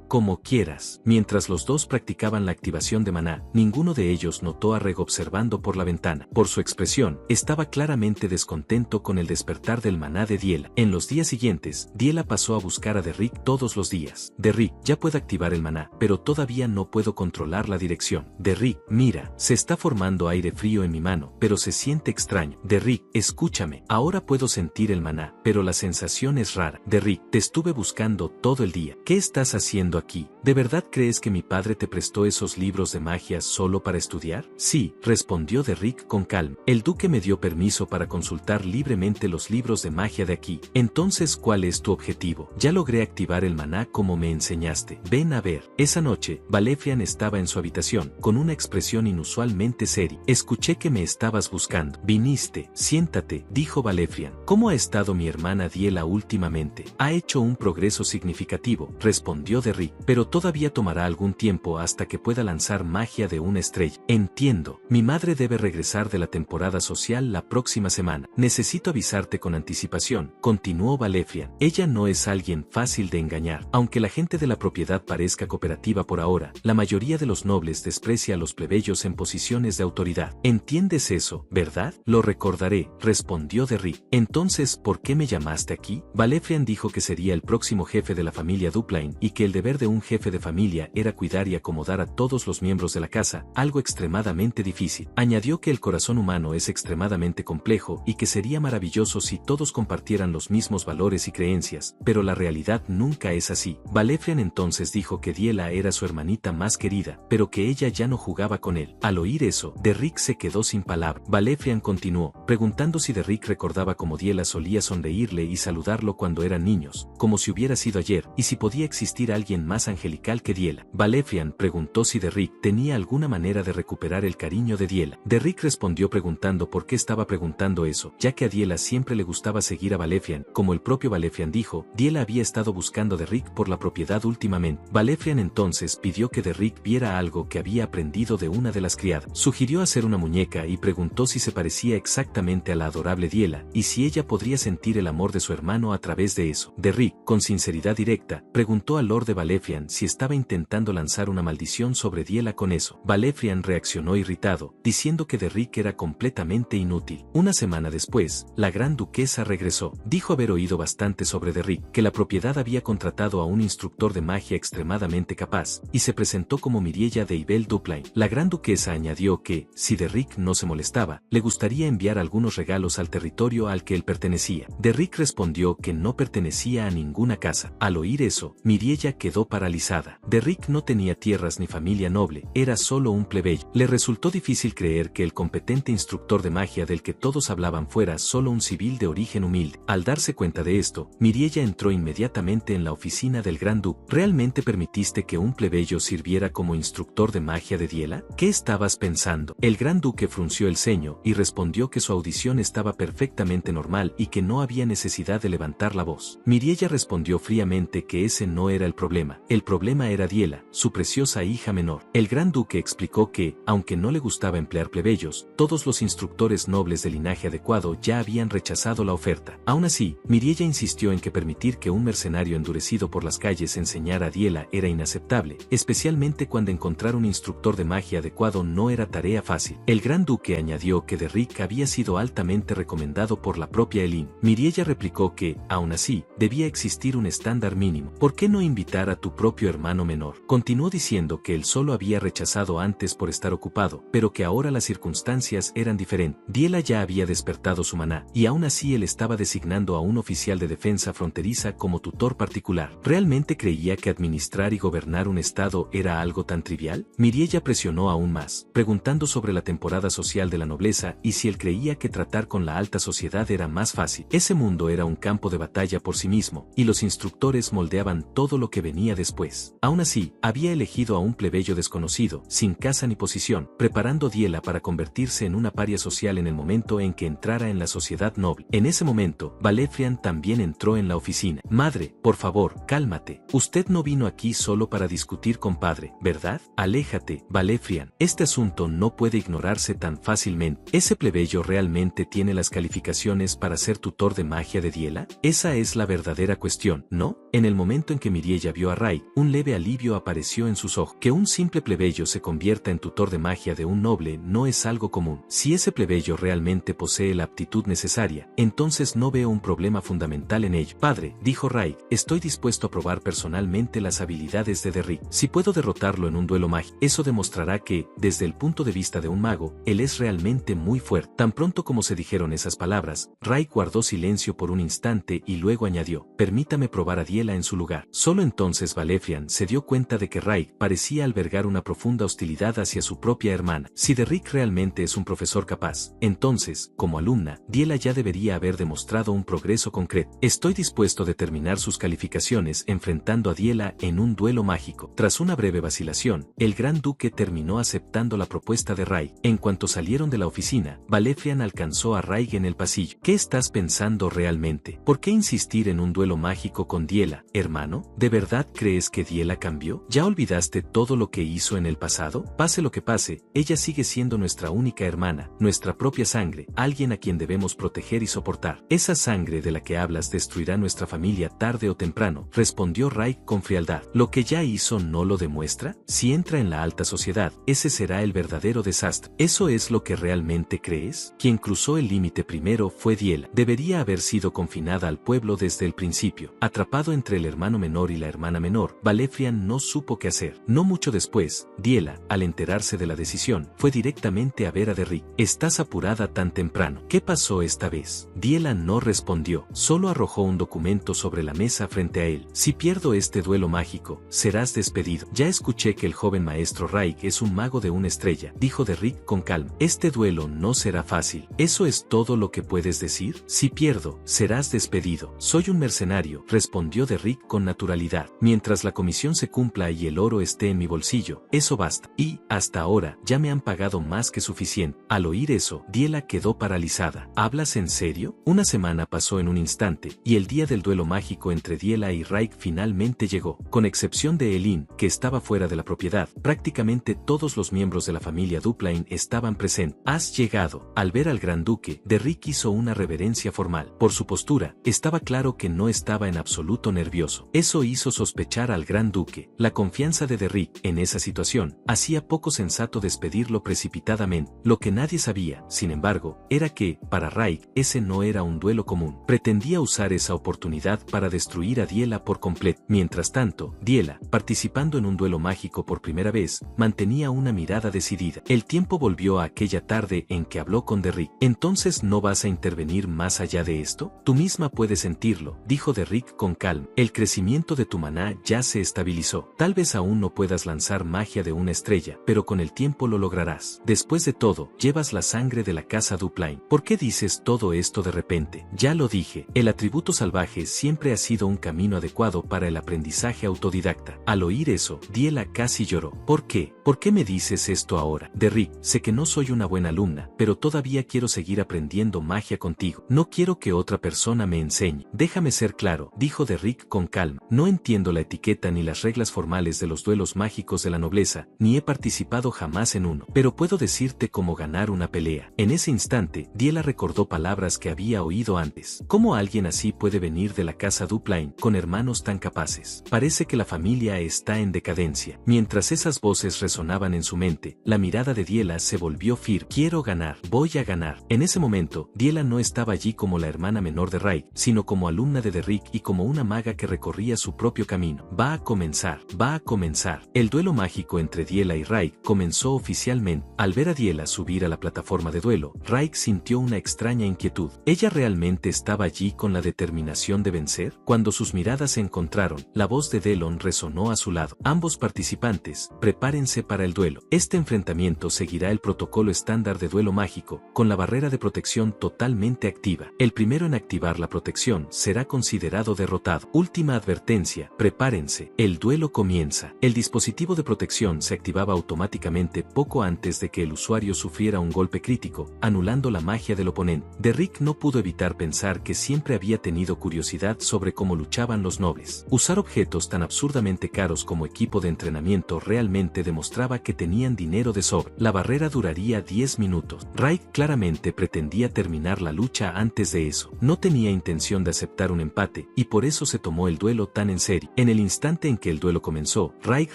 como quieras. Mientras los dos practicaban la activación de maná, ninguno de ellos notó a Reg observando por la ventana. Por su expresión, estaba claramente descontento con el despertar del maná de Diela. En los días siguientes, Diela pasó a buscar a Derrick todos los días. Derrick, ya puedo activar el maná, pero todavía no puedo controlar la dirección. Derrick, mira, se está formando aire frío en mi mano, pero se siente extraño. Derrick, escúchame, ahora puedo sentir el maná, pero la sensación es rara. Derrick, te estuve buscando todo el día. ¿Qué estás haciendo aquí? ¿De verdad crees que mi padre te prestó esos libros de magia solo para estudiar? Sí, respondió Derrick con calma. El duque me dio permiso para consultar libremente los libros de magia de aquí. Entonces, ¿cuál es tu objetivo? Ya logré activar el maná como me enseñaste. Ven a ver. Esa noche, Valefrian estaba en su habitación, con una expresión inusualmente seria. Escuché que me estabas buscando. Viniste. Siéntate, dijo Valefrian. ¿Cómo ha estado mi hermana Diela últimamente? Ha hecho un progreso significativo, respondió Derrick, pero todavía tomará algún tiempo hasta que pueda lanzar magia de una estrella. Entiendo. Mi madre debe regresar de la temporada social la próxima semana. Necesito avisarte con anticipación, continuó Valefrian. Ella no es alguien fácil de engañar. Aunque la gente de la propiedad parezca cooperativa por ahora, la mayoría de los nobles desprecia a los plebeyos en posiciones de autoridad. ¿Entiendes eso, verdad? Lo recordaré, respondió Derrick. Entonces, ¿por qué me llamaste aquí? Valefrian dijo que sería el próximo jefe de la familia Dupline y que el deber de un jefe de familia era cuidar y acomodar a todos los miembros de la casa, algo extremadamente difícil. Añadió que el corazón humano es extremadamente complejo y que sería maravilloso si todos compartieran los mismos valores y creencias, pero la realidad nunca es así. Valefrian entonces dijo que Diela era su hermanita más querida, pero que ella ya no jugaba con él. Al oír eso, Derrick se quedó sin palabras. Valefrian continuó, preguntando si Derrick recordaba cómo Diela solía sonreírle y saludarlo cuando eran niños, como si hubiera sido ayer, y si podía existir alguien más angelical que Diela. Valefrian preguntó si Derrick tenía alguna manera de recuperar el cariño de Diela. Derrick respondió preguntando por qué estaba preguntando eso, ya que a Diela siempre le gustaba seguir a Valefrian. Como el propio Valefrian dijo, Diela había estado buscando a Derrick por la propiedad últimamente. Valefrian entonces pidió que Derrick viera algo que había aprendido de una de las criadas. Sugirió hacer una muñeca y preguntó si se parecía exactamente a la adorable Diela, y si ella podría sentir el amor de su hermano a través de eso. Derrick, con sinceridad directa, preguntó al Lord de Valefrian si estaba intentando lanzar una maldición sobre Diela con eso. Valefrian reaccionó irritado, diciendo que Derrick era completamente inútil. Una semana después, la gran duquesa regresó. Dijo haber oído bastante sobre Derrick, que la propiedad había contratado a un instructor de magia extremadamente capaz, y se presentó como Miriella de Ibel Dupline. La gran duquesa añadió que, si Derrick no se molestaba, le gustaría enviar algunos regalos al territorio al que él pertenecía. Derrick respondió que no pertenecía a ninguna casa. Al oír eso, Miriella quedó paralizada. Derrick no tenía tierras ni familia noble, era solo un plebeyo. Le resultó difícil creer que el competente instructor de magia del que todos hablaban fuera solo un civil de origen humilde. Al darse cuenta de esto, Miriella entró inmediatamente en la oficina del Gran Duque. ¿Realmente permitiste que un plebeyo sirviera como instructor de magia de Diela? ¿Qué estabas pensando? El Gran Duque frunció el ceño y respondió que su audición estaba perfectamente normal y que no había necesidad de levantar la voz. Miriella respondió fríamente que ese no era el problema era Diela, su preciosa hija menor. El gran duque explicó que, aunque no le gustaba emplear plebeyos, todos los instructores nobles de linaje adecuado ya habían rechazado la oferta. Aún así, Miriella insistió en que permitir que un mercenario endurecido por las calles enseñara a Diela era inaceptable, especialmente cuando encontrar un instructor de magia adecuado no era tarea fácil. El gran duque añadió que Derrick había sido altamente recomendado por la propia Elin. Miriella replicó que, aún así, debía existir un estándar mínimo. ¿Por qué no invitar a tu propio hermano menor? Continuó diciendo que él solo había rechazado antes por estar ocupado, pero que ahora las circunstancias eran diferentes. Diela ya había despertado su maná, y aún así él estaba designando a un oficial de defensa fronteriza como tutor particular. ¿Realmente creía que administrar y gobernar un estado era algo tan trivial? Miriella presionó aún más, preguntando sobre la temporada social de la nobleza y si él creía que tratar con la alta sociedad era más fácil. Ese mundo era un campo de batalla por sí mismo, y los instructores moldeaban todo lo que venía después. Aún así, había elegido a un plebeyo desconocido, sin casa ni posición, preparando Diela para convertirse en una paria social en el momento en que entrara en la sociedad noble. En ese momento, Valefrian también entró en la oficina. Madre, por favor, cálmate. Usted no vino aquí solo para discutir con padre, ¿verdad? Aléjate, Valefrian. Este asunto no puede ignorarse tan fácilmente. ¿Ese plebeyo realmente tiene las calificaciones para ser tutor de magia de Diela? Esa es la verdadera cuestión, ¿no? En el momento en que Miriella vio a Ray, un leve alivio apareció en sus ojos. Que un simple plebeyo se convierta en tutor de magia de un noble no es algo común. Si ese plebeyo realmente posee la aptitud necesaria, entonces no veo un problema fundamental en ello. Padre, dijo Ray, estoy dispuesto a probar personalmente las habilidades de Derrick. Si puedo derrotarlo en un duelo mágico, eso demostrará que, desde el punto de vista de un mago, él es realmente muy fuerte. Tan pronto como se dijeron esas palabras, Ray guardó silencio por un instante y luego añadió, permítame probar a Diela en su lugar. Solo entonces Valefrian se dio cuenta de que Ray parecía albergar una profunda hostilidad hacia su propia hermana. Si Derrick realmente es un profesor capaz, entonces, como alumna, Diela ya debería haber demostrado un progreso concreto. Estoy dispuesto a determinar sus calificaciones enfrentando a Diela en un duelo mágico. Tras una breve vacilación, el gran duque terminó aceptando la propuesta de Ray. En cuanto salieron de la oficina, Valefrian alcanzó a Ray en el pasillo. ¿Qué estás pensando realmente? ¿Por qué insistir en un duelo mágico con Diela, hermano? ¿De verdad crees que Diela cambió? ¿Ya olvidaste todo lo que hizo en el pasado? Pase lo que pase, ella sigue siendo nuestra única hermana, nuestra propia sangre, alguien a quien debemos proteger y soportar. Esa sangre de la que hablas destruirá nuestra familia tarde o temprano, respondió Ray con frialdad. ¿Lo que ya hizo no lo demuestra? Si entra en la alta sociedad, ese será el verdadero desastre. ¿Eso es lo que realmente crees? Quien cruzó el límite primero fue Diela. Debería haber sido confinada al pueblo desde el principio. Atrapado entre el hermano menor y la hermana menor, Valefrian no supo qué hacer. No mucho después, Diela, al enterarse de la decisión, fue directamente a ver a Derrick. ¿Estás apurada tan temprano? ¿Qué pasó esta vez? Diela no respondió, solo arrojó un documento sobre la mesa frente a él. Si pierdo este duelo mágico, serás despedido. Ya escuché que el joven maestro Raik es un mago de una estrella, dijo Derrick con calma. Este duelo no será fácil. ¿Eso es todo lo que puedes decir? Si pierdo, serás despedido. Soy un mercenario, respondió Derrick con naturalidad. Mientras la comisión se cumpla y el oro esté en mi bolsillo, eso basta. Y, hasta ahora, ya me han pagado más que suficiente. Al oír eso, Diela quedó paralizada. ¿Hablas en serio? Una semana pasó en un instante, y el día del duelo mágico entre Diela y Raik finalmente llegó. Con excepción de Elin, que estaba fuera de la propiedad, prácticamente todos los miembros de la familia Dupplain estaban presentes. Has llegado. Al ver al gran duque, Derrick hizo una reverencia formal. Por su postura, estaba claro que no estaba en absoluto nervioso. Eso hizo sospechar al gran duque. La confianza de Derrick en esa situación hacía poco sensato despedirlo precipitadamente. Lo que nadie sabía, sin embargo, era que, para Raik, ese no era un duelo común. Pretendía usar esa oportunidad para destruir a Diela por completo. Mientras tanto, Diela, participando en un duelo mágico por primera vez, mantenía una mirada decidida. El tiempo volvió a aquella tarde en que habló con Derrick. ¿Entonces no vas a intervenir más allá de esto? Tú misma puedes sentirlo, dijo Derrick con calma. El crecimiento de tu maná ya se estabilizó. Tal vez aún no puedas lanzar magia de una estrella, pero con el tiempo lo lograrás. Después de todo, llevas la sangre de la casa Dupplain. ¿Por qué dices todo esto de repente? Ya lo dije, el atributo salvaje siempre ha sido un camino adecuado para el aprendizaje autodidacta. Al oír eso, Diela casi lloró. ¿Por qué? ¿Por qué me dices esto ahora? Derrick, sé que no soy una buena alumna, pero todavía quiero seguir aprendiendo magia contigo. No quiero que otra persona me enseñe. Déjame ser claro, dijo Derrick con calma. No entiendo la etiqueta ni las las reglas formales de los duelos mágicos de la nobleza, ni he participado jamás en uno. Pero puedo decirte cómo ganar una pelea. En ese instante, Diela recordó palabras que había oído antes. ¿Cómo alguien así puede venir de la casa Dupplain con hermanos tan capaces? Parece que la familia está en decadencia. Mientras esas voces resonaban en su mente, la mirada de Diela se volvió firme. Quiero ganar, voy a ganar. En ese momento, Diela no estaba allí como la hermana menor de Raik, sino como alumna de Derrick y como una maga que recorría su propio camino. Va a comenzar, va a comenzar. El duelo mágico entre Diela y Raik comenzó oficialmente. Al ver a Diela subir a la plataforma de duelo, Raik sintió una extraña inquietud. ¿Ella realmente estaba allí con la determinación de vencer? Cuando sus miradas se encontraron, la voz de Delon resonó a su lado. Ambos participantes, prepárense para el duelo. Este enfrentamiento seguirá el protocolo estándar de duelo mágico, con la barrera de protección totalmente activa. El primero en activar la protección será considerado derrotado. Última advertencia, prepárense, el duelo comienza. El dispositivo de protección se activaba automáticamente poco antes de que el usuario sufriera un golpe crítico, anulando la magia del oponente. Derrick no pudo evitar pensar que siempre había tenido curiosidad sobre cómo luchaban los nobles. Usar objetos tan absurdamente caros como equipo de entrenamiento realmente demostraba que tenían dinero de sobra. La barrera duraría 10 minutos. Raik claramente pretendía terminar la lucha antes de eso. No tenía intención de aceptar un empate, y por eso se tomó el duelo tan en serio. En el instante en que el duelo comenzó, Raik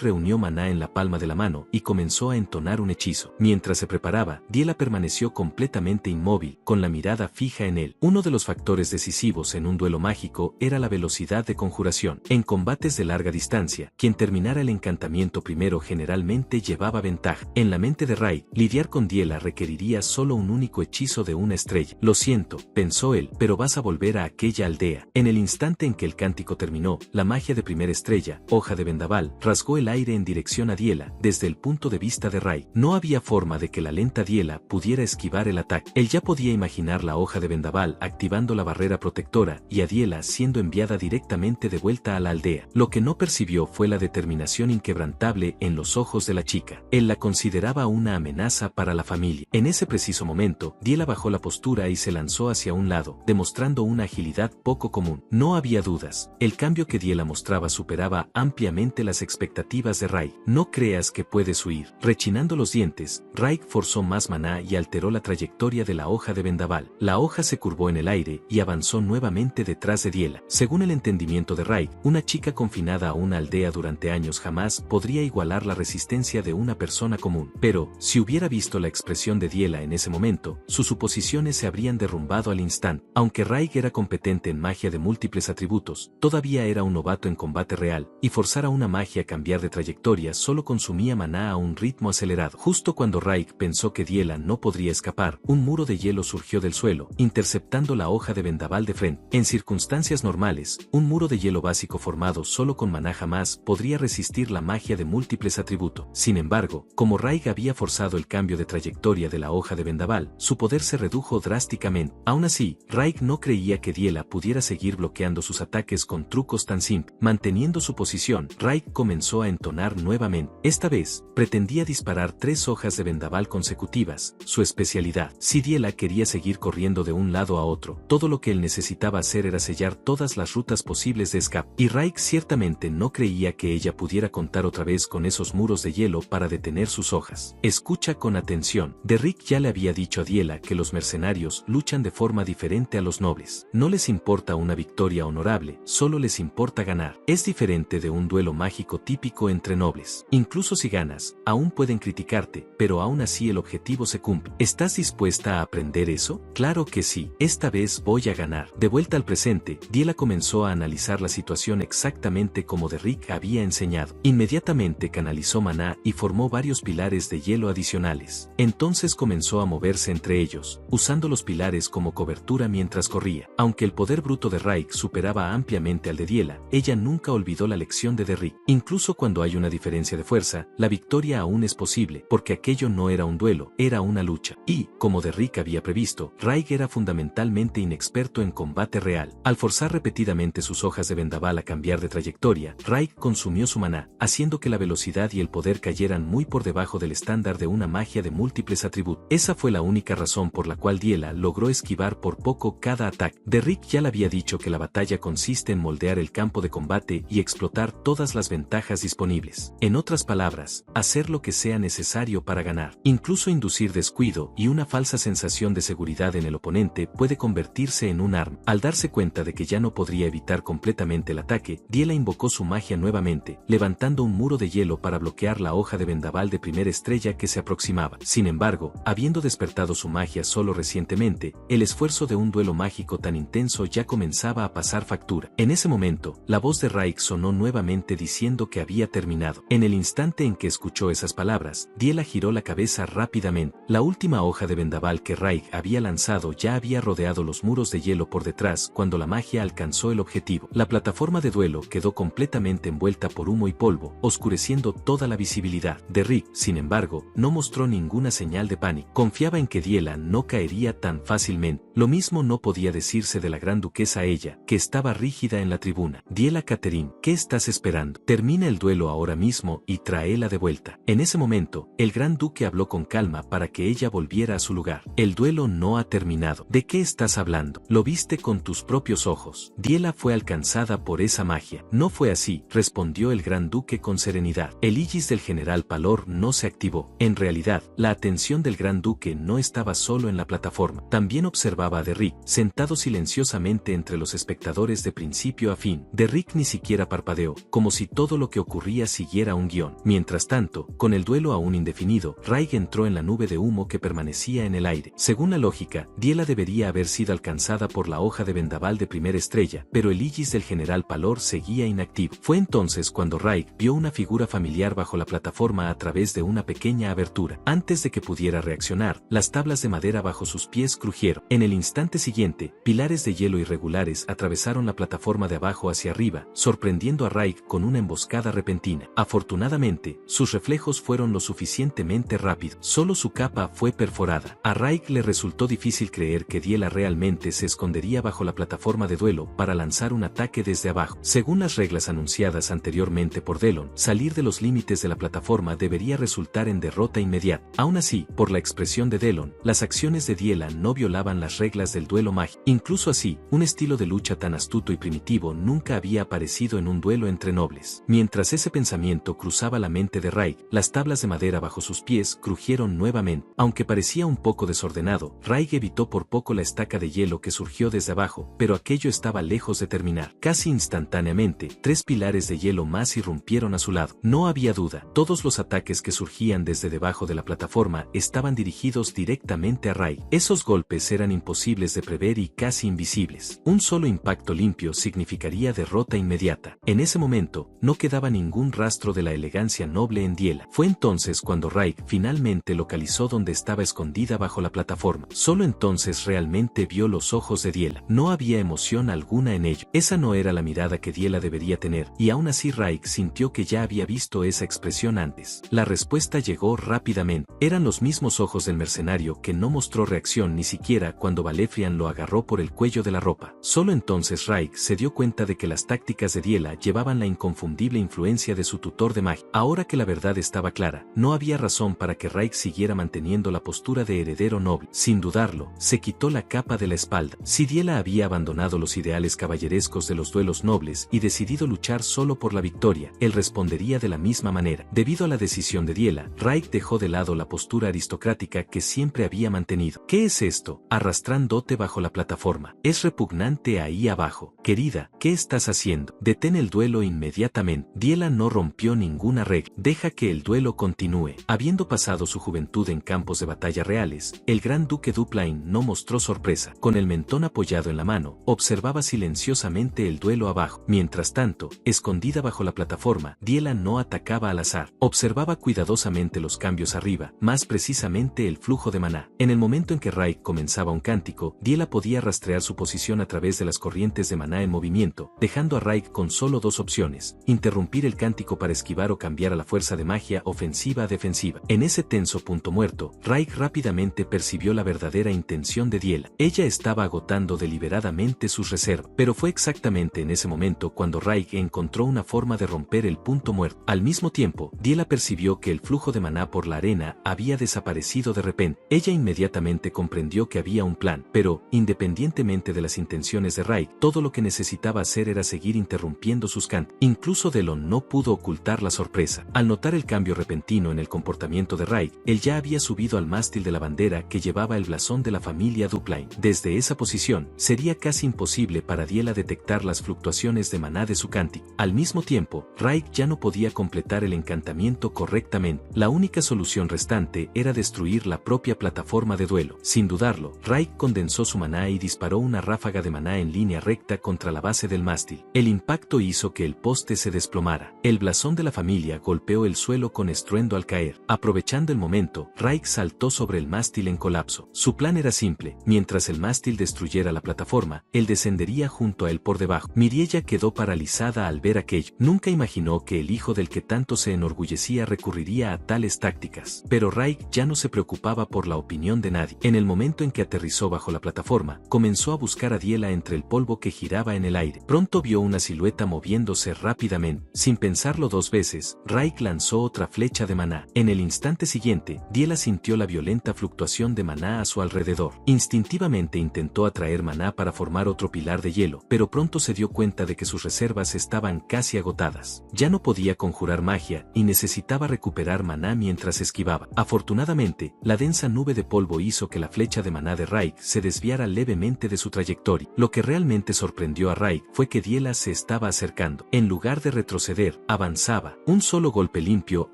reunió maná en la palma de la mano y comenzó a entonar un hechizo. Mientras se preparaba, Diela permaneció completamente inmóvil, con la mirada fija en él. Uno de los factores decisivos en un duelo mágico era la velocidad de conjuración. En combates de larga distancia, quien terminara el encantamiento primero generalmente llevaba ventaja. En la mente de Raik, lidiar con Diela requeriría solo un único hechizo de una estrella. Lo siento, pensó él, pero vas a volver a aquella aldea. En el instante en que el cántico terminó, la magia de primera estrella, hoja de vendaval, rasgó el aire en dirección a Diela. Desde el punto de vista de Raik, no había forma de que la lenta Diela pudiera esquivar el ataque. Él ya podía imaginar la hoja de vendaval activando la barrera protectora y a Diela siendo enviada directamente de vuelta a la aldea. Lo que no percibió fue la determinación inquebrantable en los ojos de la chica. Él la consideraba una amenaza para la familia. En ese preciso momento, Diela bajó la postura y se lanzó hacia un lado, demostrando una agilidad poco común. No había dudas, el cambio que Diela mostraba superaba ampliamente las expectativas de Raik. No creas que puedes huir. Rechinando los dientes, Raik forzó más maná y alteró la trayectoria de la hoja de vendaval. La hoja se curvó en el aire y avanzó nuevamente detrás de Diela. Según el entendimiento de Raik, una chica confinada a una aldea durante años jamás podría igualar la resistencia de una persona común. Pero, si hubiera visto la expresión de Diela en ese momento, sus suposiciones se habrían derrumbado al instante. Aunque Raik era competente en magia de múltiples atributos, todavía era un novato en combate real, y forzar a una magia a cambiar de trayectoria solo consumía maná a un ritmo acelerado. Justo cuando Raik pensó que Diela no podría escapar, un muro de hielo surgió del suelo, interceptando la hoja de vendaval de frente. En circunstancias normales, un muro de hielo básico formado solo con maná jamás podría resistir la magia de múltiples atributos. Sin embargo, como Raik había forzado el cambio de trayectoria de la hoja de vendaval, su poder se redujo drásticamente. Aún así, Raik no creía que Diela pudiera seguir bloqueando sus ataques con trucos tan simples. Manteniendo su posición, Raik comenzó a entonar nuevamente. Esta vez, pretendía disparar 3 hojas de vendaval consecutivas, su especialidad. Si Diela quería seguir corriendo de un lado a otro, todo lo que él necesitaba hacer era sellar todas las rutas posibles de escape. Y Raik ciertamente no creía que ella pudiera contar otra vez con esos muros de hielo para detener sus hojas. Escucha con atención. Derrick ya le había dicho a Diela que los mercenarios luchan de forma diferente a los nobles. No les importa una victoria honorable, solo les importa ganar. Es diferente de un duelo mágico típico entre nobles. Incluso si ganas, aún pueden criticarte, pero aún así el objetivo se cumple. ¿Estás dispuesta a aprender eso? Claro que sí. Esta vez voy a ganar. De vuelta al presente, Diela comenzó a analizar la situación exactamente como Derrick había enseñado. Inmediatamente canalizó maná y formó varios pilares de hielo adicionales. Entonces comenzó a moverse entre ellos, usando los pilares como cobertura mientras corría. Aunque el poder bruto de Raik superaba ampliamente al de Diela, ella nunca olvidó la lección de Derrick. Incluso cuando hay una diferencia de fuerza, la victoria aún es posible, porque aquello no era un duelo, era una lucha. Y, como Derrick había previsto, Raik era fundamentalmente inexperto en combate real. Al forzar repetidamente sus hojas de vendaval a cambiar de trayectoria, Raik consumió su maná, haciendo que la velocidad y el poder cayeran muy por debajo del estándar de una magia de múltiples atributos. Esa fue la única razón por la cual Diela logró esquivar por poco cada ataque. Derrick ya le había dicho que la batalla consiste en moldear el campo de combate y explotar todas las ventajas disponibles. En otras palabras, hacer lo que sea necesario para ganar. Incluso inducir descuido y una falsa sensación de seguridad en el oponente puede convertirse en un arma. Al darse cuenta de que ya no podría evitar completamente el ataque, Diela invocó su magia nuevamente, levantando un muro de hielo para bloquear la hoja de vendaval de primera estrella que se aproximaba. Sin embargo, habiendo despertado su magia solo recientemente, el esfuerzo de un duelo mágico tan intenso ya comenzaba a pasar factura. En ese momento, la voz de Raik sonó nuevamente diciendo que había terminado. En el instante en que escuchó esas palabras, Diela giró la cabeza rápidamente. La última hoja de vendaval que Raik había lanzado ya había rodeado los muros de hielo por detrás cuando la magia alcanzó el objetivo. La plataforma de duelo quedó completamente envuelta por humo y polvo, oscureciendo toda la visibilidad. Derrick, sin embargo, no mostró ninguna señal de pánico. Confiaba en que Diela no caería tan fácilmente. Lo mismo no podía decirse de la gran duquesa ella, que estaba rígida en la tribuna. Diela Catherine, ¿qué estás esperando? Termina el duelo ahora mismo y tráela de vuelta. En ese momento, el gran duque habló con calma para que ella volviera a su lugar. El duelo no ha terminado. ¿De qué estás hablando? Lo viste con tus propios ojos. Diela fue alcanzada por esa magia. No fue así, respondió el gran duque con serenidad. El Aegis del general Palor no se activó. En realidad, la atención del gran duque no estaba solo en la plataforma. También observaba a Derrick, sentado silenciosamente entre los espectadores de principio a fin. Derrick ni siquiera parpadeó, como si todo lo que ocurría siguiera un guión. Mientras tanto, con el duelo aún indefinido, Raik entró en la nube de humo que permanecía en el aire. Según la lógica, Diela debería haber sido alcanzada por la hoja de vendaval de primera estrella, pero el Aegis del general Palor seguía inactivo. Fue entonces cuando Raik vio una figura familiar bajo la plataforma a través de una pequeña abertura. Antes de que pudiera reaccionar, las tablas de madera bajo sus pies crujieron. En el instante siguiente, pilares de hielo irregulares atravesaron la plataforma de abajo hacia arriba, sorprendiendo a Raik con una emboscada repentina. Afortunadamente, sus reflejos fueron lo suficientemente rápidos. Solo su capa fue perforada. A Raik le resultó difícil creer que Diela realmente se escondería bajo la plataforma de duelo para lanzar un ataque desde abajo. Según las reglas anunciadas anteriormente por Delon, salir de los límites de la plataforma debería resultar en derrota inmediata. Aún así, por la expresión de Delon, las acciones de Diela no violaban las reglas del duelo mágico. Incluso así, un estilo de lucha tan astuto y primitivo nunca había aparecido en un duelo entre nobles. Mientras ese pensamiento cruzaba la mente de Raik, las tablas de madera bajo sus pies crujieron nuevamente. Aunque parecía un poco desordenado, Raik evitó por poco la estaca de hielo que surgió desde abajo, pero aquello estaba lejos de terminar. Casi instantáneamente, 3 pilares de hielo más irrumpieron a su lado. No había duda, todos los ataques que surgían desde debajo de la plataforma estaban dirigidos directamente a Raik. Esos golpes eran imposibles de prever y casi invisibles. Un solo impacto limpio significaría derrota inmediata. En ese momento, no quedaba ningún rastro de la elegancia noble en Diela. Fue entonces cuando Raik finalmente localizó donde estaba escondida bajo la plataforma. Solo entonces realmente vio los ojos de Diela. No había emoción alguna en ello. Esa no era la mirada que Diela debería tener, y aún así Raik sintió que ya había visto esa expresión antes. La respuesta llegó rápidamente. Eran los mismos ojos del mercenario que no mostró reacción ni siquiera cuando Valefrian lo agarró por el cuello de la ropa. Solo entonces Raik se dio cuenta de que las tácticas de Diela llevaban la inconfundible influencia de su tutor de magia. Ahora que la verdad estaba clara, no había razón para que Raik siguiera manteniendo la postura de heredero noble. Sin dudarlo, se quitó la capa de la espalda. Si Diela había abandonado los ideales caballerescos de los duelos nobles y decidido luchar solo por la victoria, él respondería de la misma manera. Debido a la decisión de Diela, Raik dejó de lado la postura aristocrática que siempre había mantenido. ¿Qué es esto? Arrastrándote bajo la plataforma. Es repugnante ahí abajo. Querida, ¿qué estás haciendo? Detén el duelo inmediatamente. Diela no rompió ninguna regla. Deja que el duelo continúe. Habiendo pasado su juventud en campos de batalla reales, el gran duque Duplain no mostró sorpresa. Con el mentón apoyado en la mano, observaba silenciosamente el duelo abajo. Mientras tanto, escondida bajo la plataforma, Diela no atacaba al azar. Observaba cuidadosamente los cambios arriba, más precisamente el flujo de maná. En el momento en que Raik comenzaba un cántico, Diela podía rastrear su posición a través de las corrientes de maná en movimiento, dejando a Raik con solo 2 opciones: interrumpir el cántico para esquivar o cambiar a la fuerza de magia ofensiva a defensiva. En ese tenso punto muerto, Raik rápidamente percibió la verdadera intención de Diela. Ella estaba agotando deliberadamente sus reservas, pero fue exactamente en ese momento cuando Raik encontró una forma de romper el punto muerto. Al mismo tiempo, Diela percibió que el flujo de maná por la arena había desaparecido de repente. Ella inmediatamente comprendió que había un plan, pero, independientemente de las intenciones de Raik, todo lo que necesitaba hacer era seguir interrumpiendo sus cantos. Incluso Delon no pudo ocultar la sorpresa. Al notar el cambio repentino en el comportamiento de Raik, él ya había subido al mástil de la bandera que llevaba el blasón de la familia Dupline. Desde esa posición, sería casi imposible para Diela detectar las fluctuaciones de maná de su cántico. Al mismo tiempo, Raik ya no podía completar el encantamiento correctamente. La única solución restante era destruir la propia plataforma de duelo. Sin dudarlo, Raik condensó su maná y disparó una ráfaga de maná en línea recta contra la base del mástil. El impacto hizo que el poste se desplomara. El blasón de la familia golpeó el suelo con estruendo al caer. Aprovechando el momento, Raik saltó sobre el mástil en colapso. Su plan era simple: mientras el mástil destruyera la plataforma, él descendería junto a él por debajo. Miriella quedó paralizada al ver aquello. Nunca imaginó que el hijo del que tanto se enorgullecía recurriría a tales tácticas. Pero Raik ya no se preocupaba por la opinión de nadie. En el momento en que aterrizó bajo la plataforma, comenzó a buscar a Diela entre el polvo que giraba en el aire. Pronto vio una silueta moviéndose rápidamente. Sin pensarlo dos veces, Raik lanzó otra flecha de maná. En el instante siguiente, Diela sintió la violenta fluctuación de maná a su alrededor. Instintivamente intentó atraer maná para formar otro pilar de hielo, pero pronto se dio cuenta de que sus reservas estaban casi agotadas. Ya no podía conjurar magia y necesitaba recuperar maná mientras esquivaba. Afortunadamente, la densa nube de polvo hizo que la flecha de maná de Raik se desviara levemente de su trayectoria. Lo que realmente sorprendió a Raik fue que Diela se estaba acercando. En lugar de retroceder, avanzaba. Un solo golpe limpio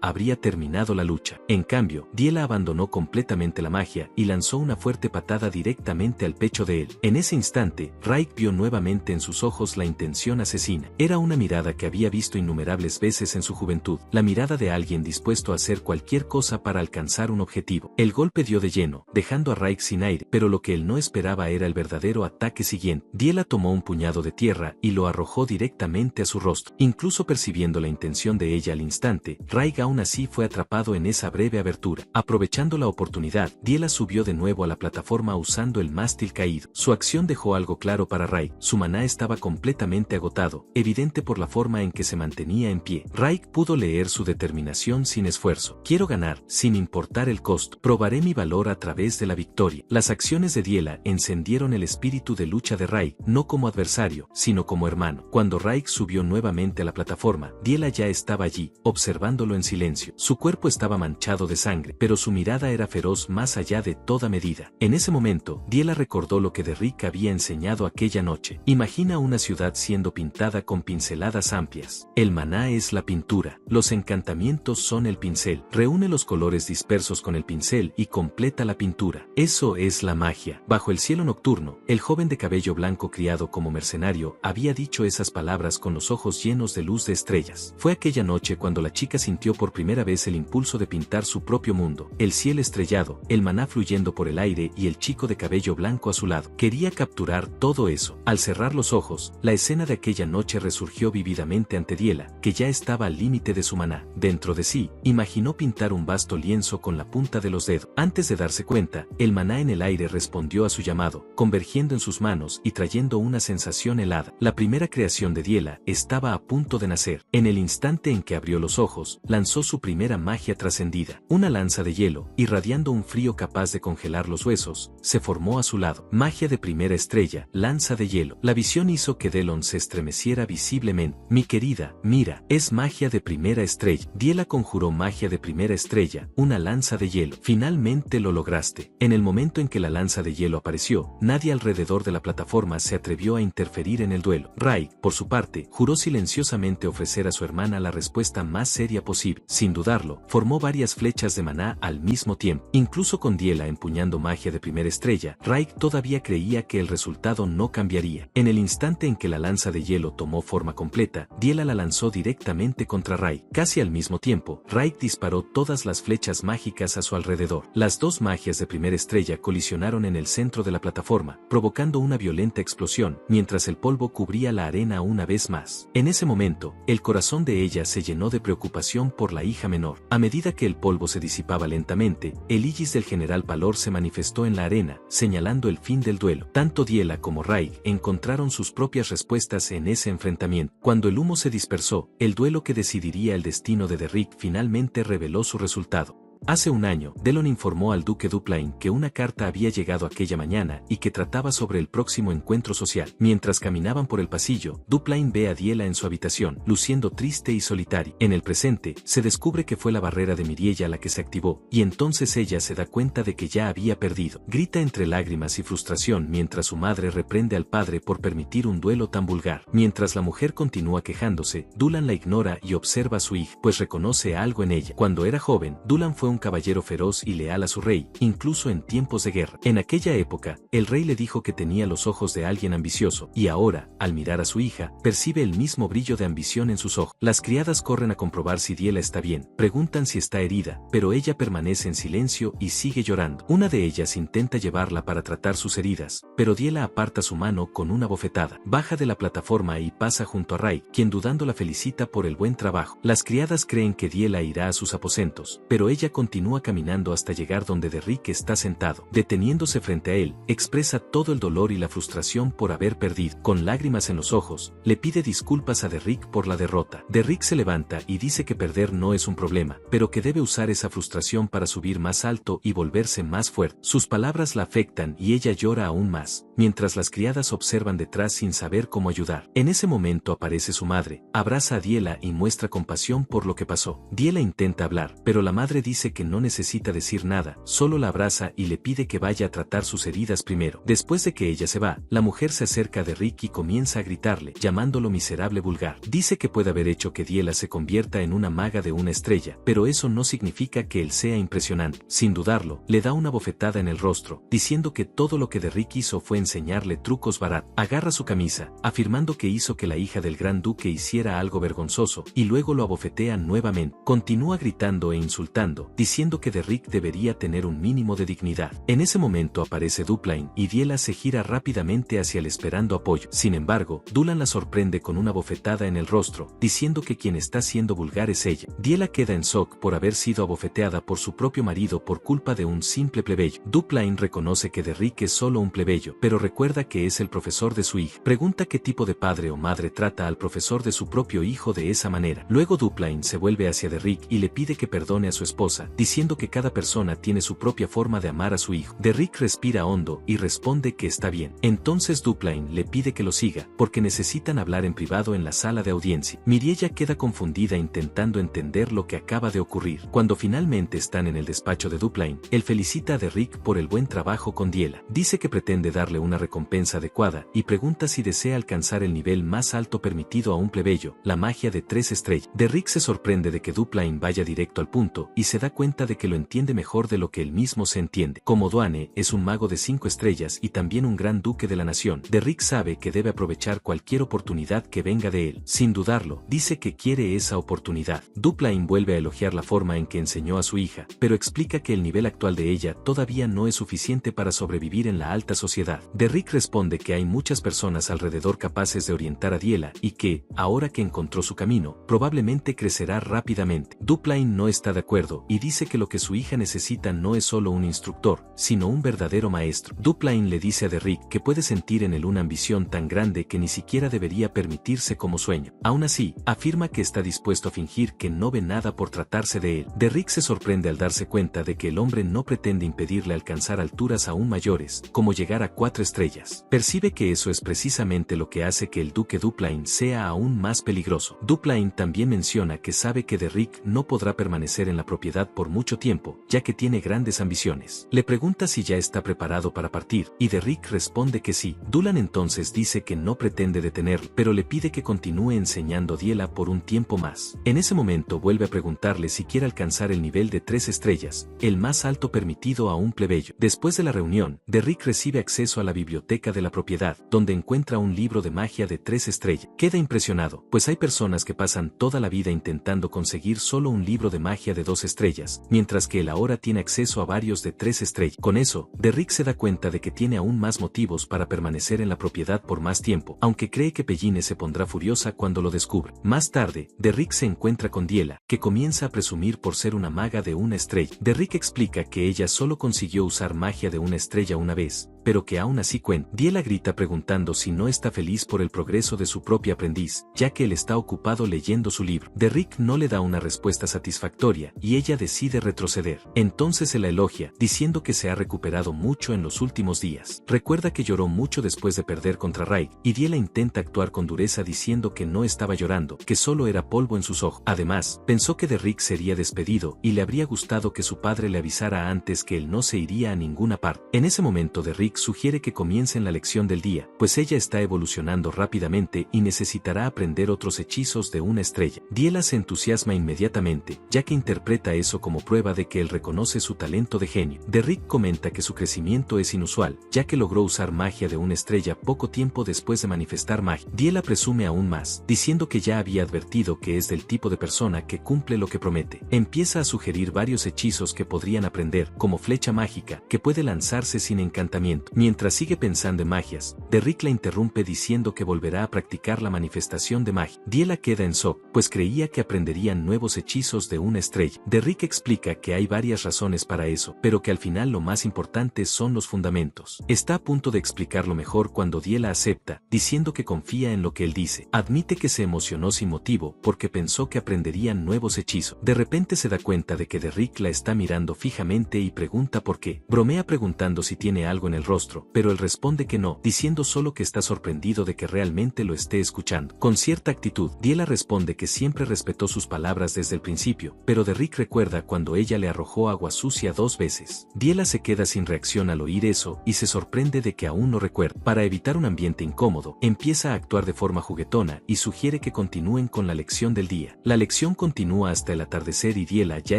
habría terminado la lucha. En cambio, Diela abandonó completamente la magia y lanzó una fuerte patada directamente al pecho de él. En ese instante, Raik vio nuevamente en sus ojos la intención asesina. Era una mirada que había visto innumerables veces en su juventud, la mirada de alguien dispuesto a hacer cualquier cosa para alcanzar un objetivo. El golpe dio de lleno, dejando a Raik sin aire, pero lo que él no esperaba era el verdadero ataque siguiente. Diela tomó un puñado de tierra y lo arrojó directamente a su rostro. Incluso percibiendo la intención de ella al instante, Raik aún así fue atrapado en esa breve abertura. Aprovechando la oportunidad, Diela subió de nuevo a la plataforma usando el mástil caído. Su acción dejó algo claro para Raik: su maná estaba completamente agotado, evidente por la forma en que se mantenía en pie. Raik pudo leer su determinación sin esfuerzo. Quiero ganar, sin importar el costo. Probaré mi valor a través de la victoria. Las acciones de Diela encendieron el espíritu de lucha de Raik, no como adversario, sino como hermano. Cuando Raik subió nuevamente a la plataforma, Diela ya estaba allí, observándolo en silencio. Su cuerpo estaba manchado de sangre, pero su mirada era feroz más allá de toda medida. En ese momento, Diela recordó lo que Derrick había enseñado aquella noche. Imagina una ciudad siendo pintada con pinceladas amplias. El maná es la pintura. Los encantamientos son el pincel. Reúne los colores dispersos con el pincel y completa la pintura. Eso es la magia. Bajo el cielo nocturno, el joven de cabello blanco criado como mercenario había dicho esas palabras con los ojos llenos de luz de estrellas. Fue aquella noche cuando la chica sintió por primera vez el impulso de pintar su propio mundo. El cielo estrellado, el maná fluyendo por el aire y el chico de cabello blanco a su lado. Quería capturar todo eso. Al cerrar los ojos, la escena de aquella noche resurgió vívidamente ante Diela, que ya estaba al límite de su maná. Dentro de sí, imaginó pintar un vasto lienzo con la punta de los dedos. Antes de darse cuenta, el maná en el aire respondió a su llamado, convergiendo en sus manos y trayendo una sensación helada. La primera creación de Diela estaba a punto de nacer. En el instante en que abrió los ojos, lanzó su primera magia trascendida. Una lanza de hielo, irradiando un frío capaz de congelar los huesos, se formó a su lado. Magia de primera estrella, lanza de hielo. La visión hizo que Delon se estremeciera visiblemente. Mi querida, mira, es magia de primera estrella. Diela conjuró magia de primera estrella, una lanza de hielo. Finalmente lo lograste. En el momento en que la lanza de hielo apareció, nadie alrededor de la plataforma se atrevió a interferir en el duelo. Raik, por su parte, juró silenciosamente ofrecer a su hermana la respuesta más seria posible. Sin dudarlo, formó varias flechas de maná al mismo tiempo. Incluso con Diela empuñando magia de primera estrella, Raik todavía creía que el resultado no cambiaría. En el instante en que la lanza de hielo tomó forma completa, Diela la lanzó directamente contra Raik. Casi al mismo tiempo, Raik disparó todas las flechas mágicas a su alrededor. Las dos magias de primera estrella colisionaron en el centro de la plataforma, provocando una violenta explosión, mientras el polvo cubría la arena una vez más. En ese momento, el corazón de ella se llenó de preocupación por la hija menor. A medida que el polvo se disipaba lentamente, el iris del general Palor se manifestó en la arena, señalando el fin del duelo. Tanto Diela como Raik encontraron sus propias respuestas en ese enfrentamiento. Cuando el humo se dispersó, el duelo que decidiría el destino de Derrick finalmente reveló su resultado. Hace un año, Delon informó al duque Dupplain que una carta había llegado aquella mañana y que trataba sobre el próximo encuentro social. Mientras caminaban por el pasillo, Dupplain ve a Diela en su habitación, luciendo triste y solitaria. En el presente, se descubre que fue la barrera de Miriella la que se activó, y entonces ella se da cuenta de que ya había perdido. Grita entre lágrimas y frustración mientras su madre reprende al padre por permitir un duelo tan vulgar. Mientras la mujer continúa quejándose, Dulan la ignora y observa a su hija, pues reconoce algo en ella. Cuando era joven, Dulan fue un caballero feroz y leal a su rey, incluso en tiempos de guerra. En aquella época, el rey le dijo que tenía los ojos de alguien ambicioso, y ahora, al mirar a su hija, percibe el mismo brillo de ambición en sus ojos. Las criadas corren a comprobar si Diela está bien, preguntan si está herida, pero ella permanece en silencio y sigue llorando. Una de ellas intenta llevarla para tratar sus heridas, pero Diela aparta su mano con una bofetada. Baja de la plataforma y pasa junto a Ray, quien dudando la felicita por el buen trabajo. Las criadas creen que Diela irá a sus aposentos, pero ella continúa caminando hasta llegar donde Derrick está sentado. Deteniéndose frente a él, expresa todo el dolor y la frustración por haber perdido. Con lágrimas en los ojos, le pide disculpas a Derrick por la derrota. Derrick se levanta y dice que perder no es un problema, pero que debe usar esa frustración para subir más alto y volverse más fuerte. Sus palabras la afectan y ella llora aún más, mientras las criadas observan detrás sin saber cómo ayudar. En ese momento aparece su madre, abraza a Diela y muestra compasión por lo que pasó. Diela intenta hablar, pero la madre dice que no necesita decir nada, solo la abraza y le pide que vaya a tratar sus heridas primero. Después de que ella se va, la mujer se acerca a Derrick y comienza a gritarle, llamándolo miserable vulgar. Dice que puede haber hecho que Diela se convierta en una maga de una estrella, pero eso no significa que él sea impresionante. Sin dudarlo, le da una bofetada en el rostro, diciendo que todo lo que Derrick hizo fue enseñarle trucos baratos. Agarra su camisa, afirmando que hizo que la hija del gran duque hiciera algo vergonzoso, y luego lo abofetea nuevamente. Continúa gritando e insultando, diciendo que Derrick debería tener un mínimo de dignidad. En ese momento aparece Dupplain, y Diela se gira rápidamente hacia él esperando apoyo. Sin embargo, Dulan la sorprende con una bofetada en el rostro, diciendo que quien está siendo vulgar es ella. Diela queda en shock por haber sido abofeteada por su propio marido por culpa de un simple plebeyo. Dupplain reconoce que Derrick es solo un plebeyo, pero recuerda que es el profesor de su hija. Pregunta qué tipo de padre o madre trata al profesor de su propio hijo de esa manera. Luego Dupplain se vuelve hacia Derrick y le pide que perdone a su esposa, diciendo que cada persona tiene su propia forma de amar a su hijo. Derrick respira hondo y responde que está bien. Entonces Dupplain le pide que lo siga, porque necesitan hablar en privado en la sala de audiencia. Miriella queda confundida intentando entender lo que acaba de ocurrir. Cuando finalmente están en el despacho de Dupplain, él felicita a Derrick por el buen trabajo con Diela. Dice que pretende darle una recompensa adecuada y pregunta si desea alcanzar el nivel más alto permitido a un plebeyo, la magia de 3 estrellas. Derrick se sorprende de que Dupplain vaya directo al punto y se da cuenta de que lo entiende mejor de lo que él mismo se entiende. Como Duane es un mago de 5 estrellas y también un gran duque de la nación, Derrick sabe que debe aprovechar cualquier oportunidad que venga de él. Sin dudarlo, dice que quiere esa oportunidad. Dupplain vuelve a elogiar la forma en que enseñó a su hija, pero explica que el nivel actual de ella todavía no es suficiente para sobrevivir en la alta sociedad. Derrick responde que hay muchas personas alrededor capaces de orientar a Diela y que, ahora que encontró su camino, probablemente crecerá rápidamente. Dupplain no está de acuerdo y dice que lo que su hija necesita no es solo un instructor, sino un verdadero maestro. Dupplain le dice a Derrick que puede sentir en él una ambición tan grande que ni siquiera debería permitirse como sueño. Aún así, afirma que está dispuesto a fingir que no ve nada por tratarse de él. Derrick se sorprende al darse cuenta de que el hombre no pretende impedirle alcanzar alturas aún mayores, como llegar a 4 estrellas. Percibe que eso es precisamente lo que hace que el duque Dupplain sea aún más peligroso. Dupplain también menciona que sabe que Derrick no podrá permanecer en la propiedad por mucho tiempo, ya que tiene grandes ambiciones. Le pregunta si ya está preparado para partir, y Derrick responde que sí. Dulan entonces dice que no pretende detenerlo, pero le pide que continúe enseñando a Diela por un tiempo más. En ese momento vuelve a preguntarle si quiere alcanzar el nivel de 3 estrellas, el más alto permitido a un plebeyo. Después de la reunión, Derrick recibe acceso a la biblioteca de la propiedad, donde encuentra un libro de magia de 3 estrellas. Queda impresionado, pues hay personas que pasan toda la vida intentando conseguir solo un libro de magia de 2 estrellas, mientras que él ahora tiene acceso a varios de 3 estrellas. Con eso, Derrick se da cuenta de que tiene aún más motivos para permanecer en la propiedad por más tiempo, aunque cree que Pelline se pondrá furiosa cuando lo descubre. Más tarde, Derrick se encuentra con Diela, que comienza a presumir por ser una maga de una estrella. Derrick explica que ella solo consiguió usar magia de una estrella una vez, pero que aún así cuenta. Diela grita preguntando si no está feliz por el progreso de su propio aprendiz, ya que él está ocupado leyendo su libro. Derrick no le da una respuesta satisfactoria, y ella decide retroceder. Entonces se la elogia, diciendo que se ha recuperado mucho en los últimos días. Recuerda que lloró mucho después de perder contra Raig, y Diela intenta actuar con dureza diciendo que no estaba llorando, que solo era polvo en sus ojos. Además, pensó que Derrick sería despedido, y le habría gustado que su padre le avisara antes que él no se iría a ninguna parte. En ese momento Derrick sugiere que comiencen la lección del día, pues ella está evolucionando rápidamente y necesitará aprender otros hechizos de una estrella. Diela se entusiasma inmediatamente, ya que interpreta eso como prueba de que él reconoce su talento de genio. Derrick comenta que su crecimiento es inusual, ya que logró usar magia de una estrella poco tiempo después de manifestar magia. Diela presume aún más, diciendo que ya había advertido que es del tipo de persona que cumple lo que promete. Empieza a sugerir varios hechizos que podrían aprender, como flecha mágica, que puede lanzarse sin encantamiento. Mientras sigue pensando en magias, Derrick la interrumpe diciendo que volverá a practicar la manifestación de magia. Diela queda en shock, pues creía que aprenderían nuevos hechizos de una estrella. Derrick explica que hay varias razones para eso, pero que al final lo más importante son los fundamentos. Está a punto de explicarlo mejor cuando Diela acepta, diciendo que confía en lo que él dice. Admite que se emocionó sin motivo porque pensó que aprenderían nuevos hechizos. De repente se da cuenta de que Derrick la está mirando fijamente y pregunta por qué. Bromea preguntando si tiene algo en el rostro, pero él responde que no, diciendo solo que está sorprendido de que realmente lo esté escuchando. Con cierta actitud, Diela responde que siempre respetó sus palabras desde el principio, pero Derrick recuerda cuando ella le arrojó agua sucia 2 veces. Diela se queda sin reacción al oír eso y se sorprende de que aún no recuerda. Para evitar un ambiente incómodo, empieza a actuar de forma juguetona y sugiere que continúen con la lección del día. La lección continúa hasta el atardecer y Diela ya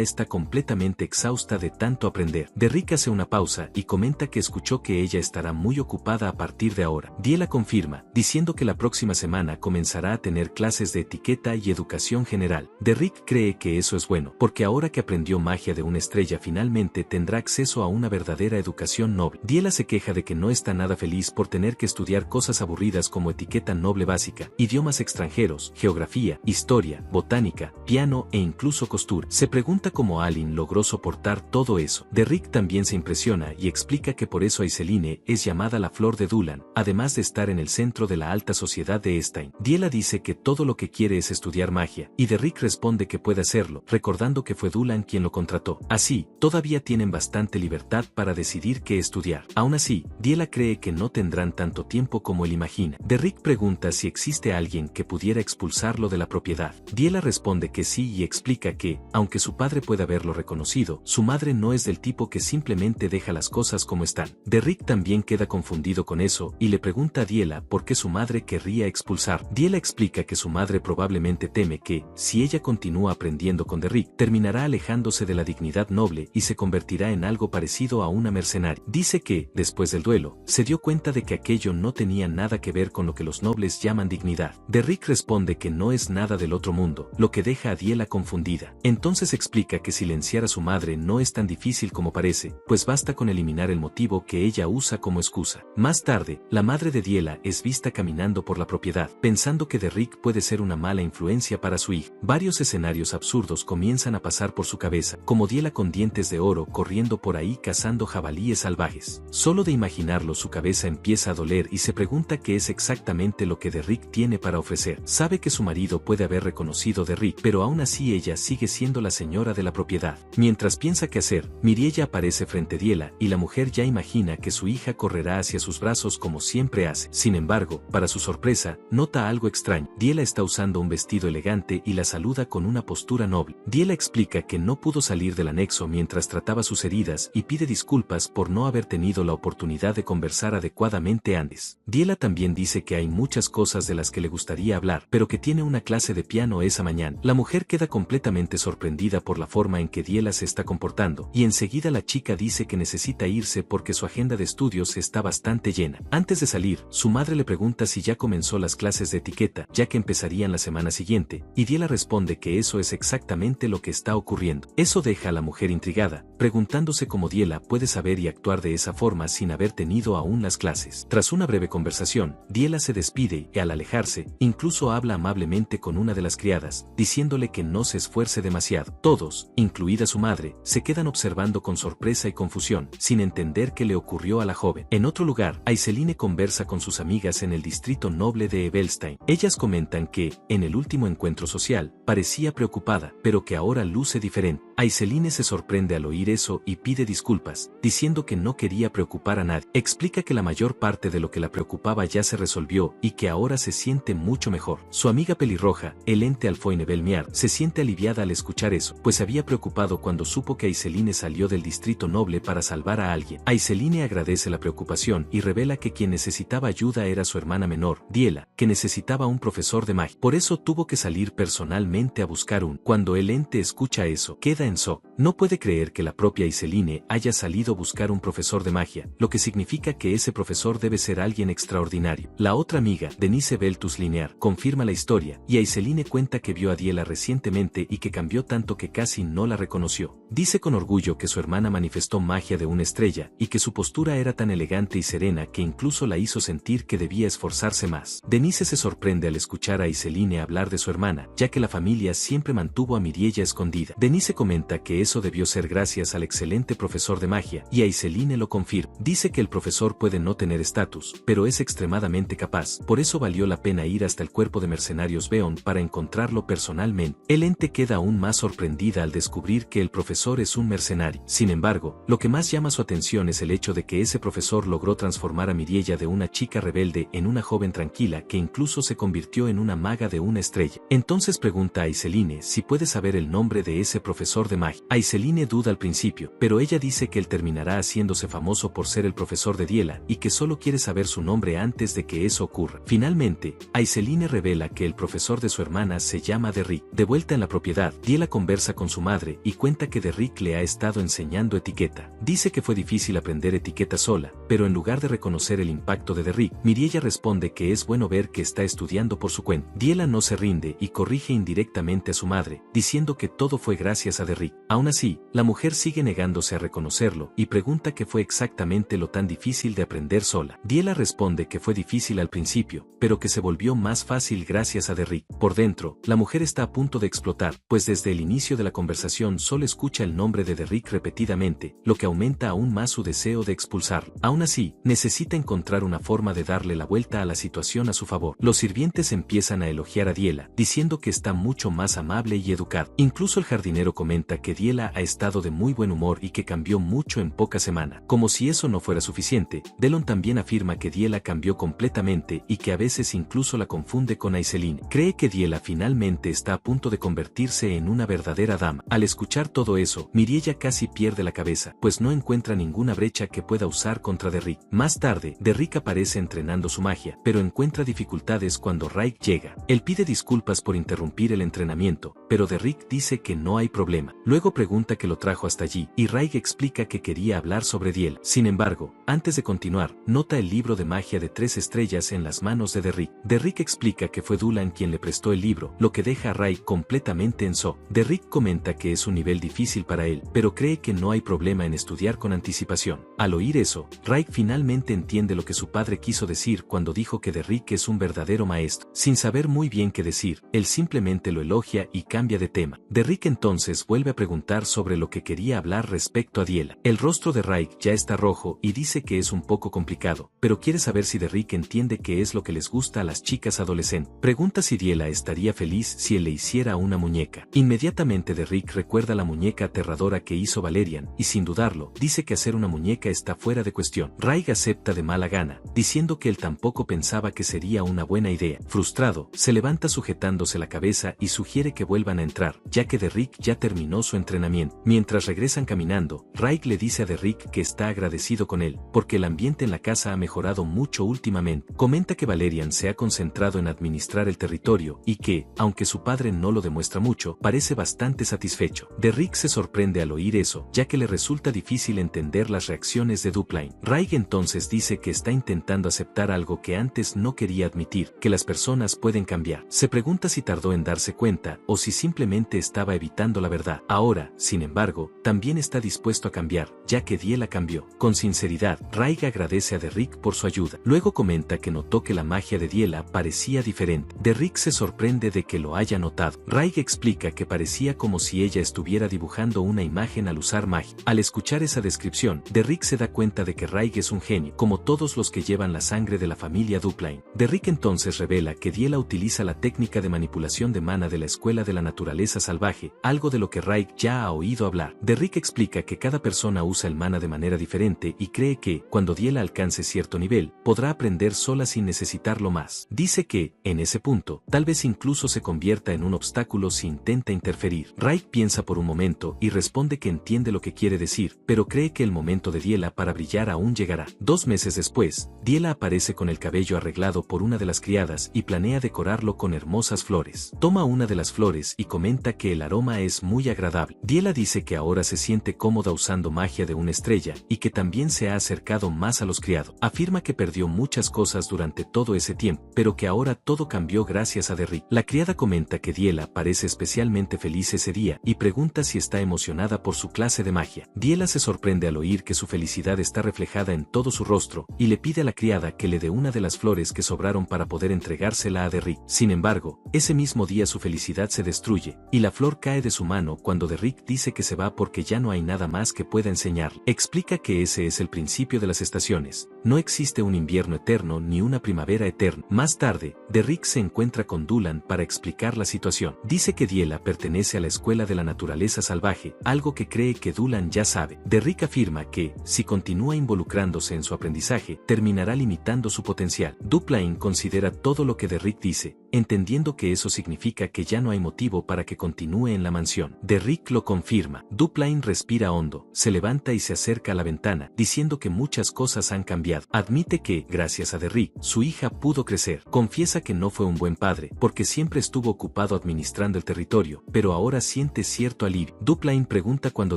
está completamente exhausta de tanto aprender. Derrick hace una pausa y comenta que escuchó que ella estará muy ocupada a partir de ahora. Diela confirma, diciendo que la próxima semana comenzará a tener clases de etiqueta y educación general. Derrick cree que eso es bueno, porque ahora que aprendió magia de una estrella finalmente tendrá acceso a una verdadera educación noble. Diela se queja de que no está nada feliz por tener que estudiar cosas aburridas como etiqueta noble básica, idiomas extranjeros, geografía, historia, botánica, piano e incluso costura. Se pregunta cómo Alin logró soportar todo eso. Derrick también se impresiona y explica que por eso Aiseline es llamada la flor de Dulan, además de estar en el centro de la alta sociedad de Stein. Diela dice que todo lo que quiere es estudiar magia, y Derrick responde que puede hacerlo, recordando que fue Dulan quien lo contrató. Así, todavía tienen bastante libertad para decidir qué estudiar. Aún así, Diela cree que no tendrán tanto tiempo como él imagina. Derrick pregunta si existe alguien que pudiera expulsarlo de la propiedad. Diela responde que sí y explica que, aunque su padre puede haberlo reconocido, su madre no es del tipo que simplemente deja las cosas como están. Derrick también queda confundido con eso y le pregunta a Diela por qué su madre querría expulsar. Diela explica que su madre probablemente teme que, si ella continúa aprendiendo con Derrick, terminará alejándose de la dignidad noble y se convertirá en algo parecido a una mercenaria. Dice que, después del duelo, se dio cuenta de que aquello no tenía nada que ver con lo que los nobles llaman dignidad. Derrick responde que no es nada del otro mundo, lo que deja a Diela confundida. Entonces explica que silenciar a su madre no es tan difícil como parece, pues basta con eliminar el motivo que ella usa como excusa. Más tarde, la madre de Diela es vista caminando por la propiedad, pensando que Derrick puede ser una mala influencia para su hija. Varios escenarios absurdos comienzan a pasar por su cabeza, como Diela con dientes de oro corriendo por ahí cazando jabalíes salvajes. Solo de imaginarlo su cabeza empieza a doler y se pregunta qué es exactamente lo que Derrick tiene para ofrecer. Sabe que su marido puede haber reconocido a Derrick, pero aún así ella sigue siendo la señora de la propiedad. Mientras piensa qué hacer, Miriella aparece frente a Diela y la mujer ya imagina que su hija correrá hacia sus brazos como siempre hace. Sin embargo, para su sorpresa, nota algo extraño. Diela está usando un vestido elegante y la saluda con una postura noble. Diela explica que no pudo salir del anexo mientras trataba sus heridas y pide disculpas por no haber tenido la oportunidad de conversar adecuadamente antes. Diela también dice que hay muchas cosas de las que le gustaría hablar, pero que tiene una clase de piano esa mañana. La mujer queda completamente sorprendida por la forma en que Diela se está comportando, y enseguida la chica dice que necesita irse porque su agenda de estudios está bastante llena. Antes de salir, su madre le pregunta si ya comenzó las clases de etiqueta, ya que empezarían la semana siguiente, y Diela responde que eso es exactamente lo que está ocurriendo. Eso deja a la mujer intrigada, preguntándose cómo Diela puede saber y actuar de esa forma sin haber tenido aún las clases. Tras una breve conversación, Diela se despide y al alejarse, incluso habla amablemente con una de las criadas, diciéndole que no se esfuerce demasiado. Todos, incluida su madre, se quedan observando con sorpresa y confusión, sin entender qué le ocurrió conmovió a la joven. En otro lugar, Aiseline conversa con sus amigas en el distrito noble de Evelstein. Ellas comentan que, en el último encuentro social, parecía preocupada, pero que ahora luce diferente. Aiseline se sorprende al oír eso y pide disculpas, diciendo que no quería preocupar a nadie. Explica que la mayor parte de lo que la preocupaba ya se resolvió y que ahora se siente mucho mejor. Su amiga pelirroja, Elente Alfoine Belmiard, se siente aliviada al escuchar eso, pues se había preocupado cuando supo que Aiseline salió del distrito noble para salvar a alguien. Aiseline agradece la preocupación y revela que quien necesitaba ayuda era su hermana menor, Diela, que necesitaba un profesor de magia. Por eso tuvo que salir personalmente a buscar un. Cuando Elente escucha eso, queda en shock. No puede creer que la propia Aiseline haya salido a buscar un profesor de magia, lo que significa que ese profesor debe ser alguien extraordinario. La otra amiga, Denise Beltus Linear, confirma la historia, y Aiseline cuenta que vio a Diela recientemente y que cambió tanto que casi no la reconoció. Dice con orgullo que su hermana manifestó magia de una estrella, y que su postura era tan elegante y serena que incluso la hizo sentir que debía esforzarse más. Denise se sorprende al escuchar a Aiseline hablar de su hermana, ya que la familia siempre mantuvo a Miriella escondida. Denise comenta que eso debió ser gracias al excelente profesor de magia, y Aiseline lo confirma. Dice que el profesor puede no tener estatus, pero es extremadamente capaz, por eso valió la pena ir hasta el cuerpo de mercenarios Beon para encontrarlo personalmente. Elente queda aún más sorprendida al descubrir que el profesor es un mercenario. Sin embargo, lo que más llama su atención es el hecho de que ese profesor logró transformar a Miriella de una chica rebelde en una joven tranquila que incluso se convirtió en una maga de una estrella. Entonces pregunta a Aiseline si puede saber el nombre de ese profesor de magia. Aiseline duda al principio, pero ella dice que él terminará haciéndose famoso por ser el profesor de Diela y que solo quiere saber su nombre antes de que eso ocurra. Finalmente, Aiseline revela que el profesor de su hermana se llama Derrick. De vuelta en la propiedad, Diela conversa con su madre y cuenta que Derrick le ha estado enseñando etiqueta. Dice que fue difícil aprender etiqueta sola, pero en lugar de reconocer el impacto de Derrick, Miriella responde que es bueno ver que está estudiando por su cuenta. Diela no se rinde y corrige indirectamente a su madre, diciendo que todo fue gracias a Derrick. Aún así, la mujer sigue negándose a reconocerlo y pregunta qué fue exactamente lo tan difícil de aprender sola. Diela responde que fue difícil al principio, pero que se volvió más fácil gracias a Derrick. Por dentro, la mujer está a punto de explotar, pues desde el inicio de la conversación solo escucha el nombre de Derrick repetidamente, lo que aumenta aún más su deseo de expulsarlo. Aún así, necesita encontrar una forma de darle la vuelta a la situación a su favor. Los sirvientes empiezan a elogiar a Diela, diciendo que está mucho más amable y educada. Incluso el jardinero comenta que Diela ha estado de muy buen humor y que cambió mucho en poca semana. Como si eso no fuera suficiente, Delon también afirma que Diela cambió completamente y que a veces incluso la confunde con Aiseline. Cree que Diela finalmente está a punto de convertirse en una verdadera dama. Al escuchar todo eso, Miriella casi pierde la cabeza, pues no encuentra ninguna brecha que pueda usar contra Derrick. Más tarde, Derrick aparece entrenando su magia, pero encuentra dificultades cuando Raik llega. Él pide disculpas por interrumpir el entrenamiento, pero Derrick dice que no hay problema. Luego pregunta qué lo trajo hasta allí, y Raik explica que quería hablar sobre Diela. Sin embargo, antes de continuar, nota el libro de magia de 3 estrellas en las manos de Derrick. Derrick explica que fue Dulan quien le prestó el libro, lo que deja a Raik completamente en shock. Derrick comenta que es un nivel difícil para él, pero cree que no hay problema en estudiar con anticipación. Al oír eso, Raik finalmente entiende lo que su padre quiso decir cuando dijo que Derrick es un verdadero maestro. Sin saber muy bien qué decir, él simplemente lo elogia y cambia de tema. Derrick entonces vuelve a preguntar sobre lo que quería hablar respecto a Diela. El rostro de Raik ya está rojo y dice que es un poco complicado, pero quiere saber si Derrick entiende qué es lo que les gusta a las chicas adolescentes. Pregunta si Diela estaría feliz si él le hiciera una muñeca. Inmediatamente Derrick recuerda la muñeca aterradora que hizo Valerian, y sin dudarlo, dice que hacer una muñeca está fuera de cuestión. Raik acepta de mala gana, diciendo que él tampoco pensaba que sería una buena idea. Frustrado, se levanta sujetándose la cabeza y sugiere que vuelvan a entrar, ya que Derrick ya terminó su entrenamiento. Mientras regresan caminando, Raik le dice a Derrick que está agradecido con él, porque el ambiente en la casa ha mejorado mucho últimamente. Comenta que Valerian se ha concentrado en administrar el territorio y que, aunque su padre no lo demuestra mucho, parece bastante satisfecho. Derrick se sorprende al oír eso, ya que le resulta difícil entender las reacciones de Dupline. Raik entonces dice que está intentando aceptar algo que antes no quería admitir, que las personas pueden cambiar. Se pregunta si tardó en darse cuenta o si simplemente estaba evitando la verdad. va. Ahora, sin embargo, también está dispuesto a cambiar, ya que Diela cambió. Con sinceridad, Raig agradece a Derrick por su ayuda. Luego comenta que notó que la magia de Diela parecía diferente. Derrick se sorprende de que lo haya notado. Raig explica que parecía como si ella estuviera dibujando una imagen al usar magia. Al escuchar esa descripción, Derrick se da cuenta de que Raig es un genio, como todos los que llevan la sangre de la familia Dupline. Derrick entonces revela que Diela utiliza la técnica de manipulación de mana de la Escuela de la Naturaleza Salvaje, algo de lo que Raig ya ha oído hablar. Derrick explica que cada persona usa el mana de manera diferente y cree que, cuando Diela alcance cierto nivel, podrá aprender sola sin necesitarlo más. Dice que, en ese punto, tal vez incluso se convierta en un obstáculo si intenta interferir. Raig piensa por un momento y responde que entiende lo que quiere decir, pero cree que el momento de Diela para brillar aún llegará. 2 meses después, Diela aparece con el cabello arreglado por una de las criadas y planea decorarlo con hermosas flores. Toma una de las flores y comenta que el aroma es muy agradable. Diela dice que ahora se siente cómoda usando magia de una estrella y que también se ha acercado más a los criados. Afirma que perdió muchas cosas durante todo ese tiempo, pero que ahora todo cambió gracias a Derrick. La criada comenta que Diela parece especialmente feliz ese día y pregunta si está emocionada por su clase de magia. Diela se sorprende al oír que su felicidad está reflejada en todo su rostro y le pide a la criada que le dé una de las flores que sobraron para poder entregársela a Derrick. Sin embargo, ese mismo día su felicidad se destruye y la flor cae de su mano cuando Derrick dice que se va porque ya no hay nada más que pueda enseñarle. Explica que ese es el principio de las estaciones. No existe un invierno eterno ni una primavera eterna. Más tarde, Derrick se encuentra con Dulan para explicar la situación. Dice que Diela pertenece a la Escuela de la Naturaleza Salvaje, algo que cree que Dulan ya sabe. Derrick afirma que, si continúa involucrándose en su aprendizaje, terminará limitando su potencial. Dupline considera todo lo que Derrick dice, entendiendo que eso significa que ya no hay motivo para que continúe en la mansión. Derrick lo confirma. Dupline respira hondo, se levanta y se acerca a la ventana, diciendo que muchas cosas han cambiado. Admite que, gracias a Derrick, su hija pudo crecer. Confiesa que no fue un buen padre, porque siempre estuvo ocupado administrando el territorio, pero ahora siente cierto alivio. Dupline pregunta cuándo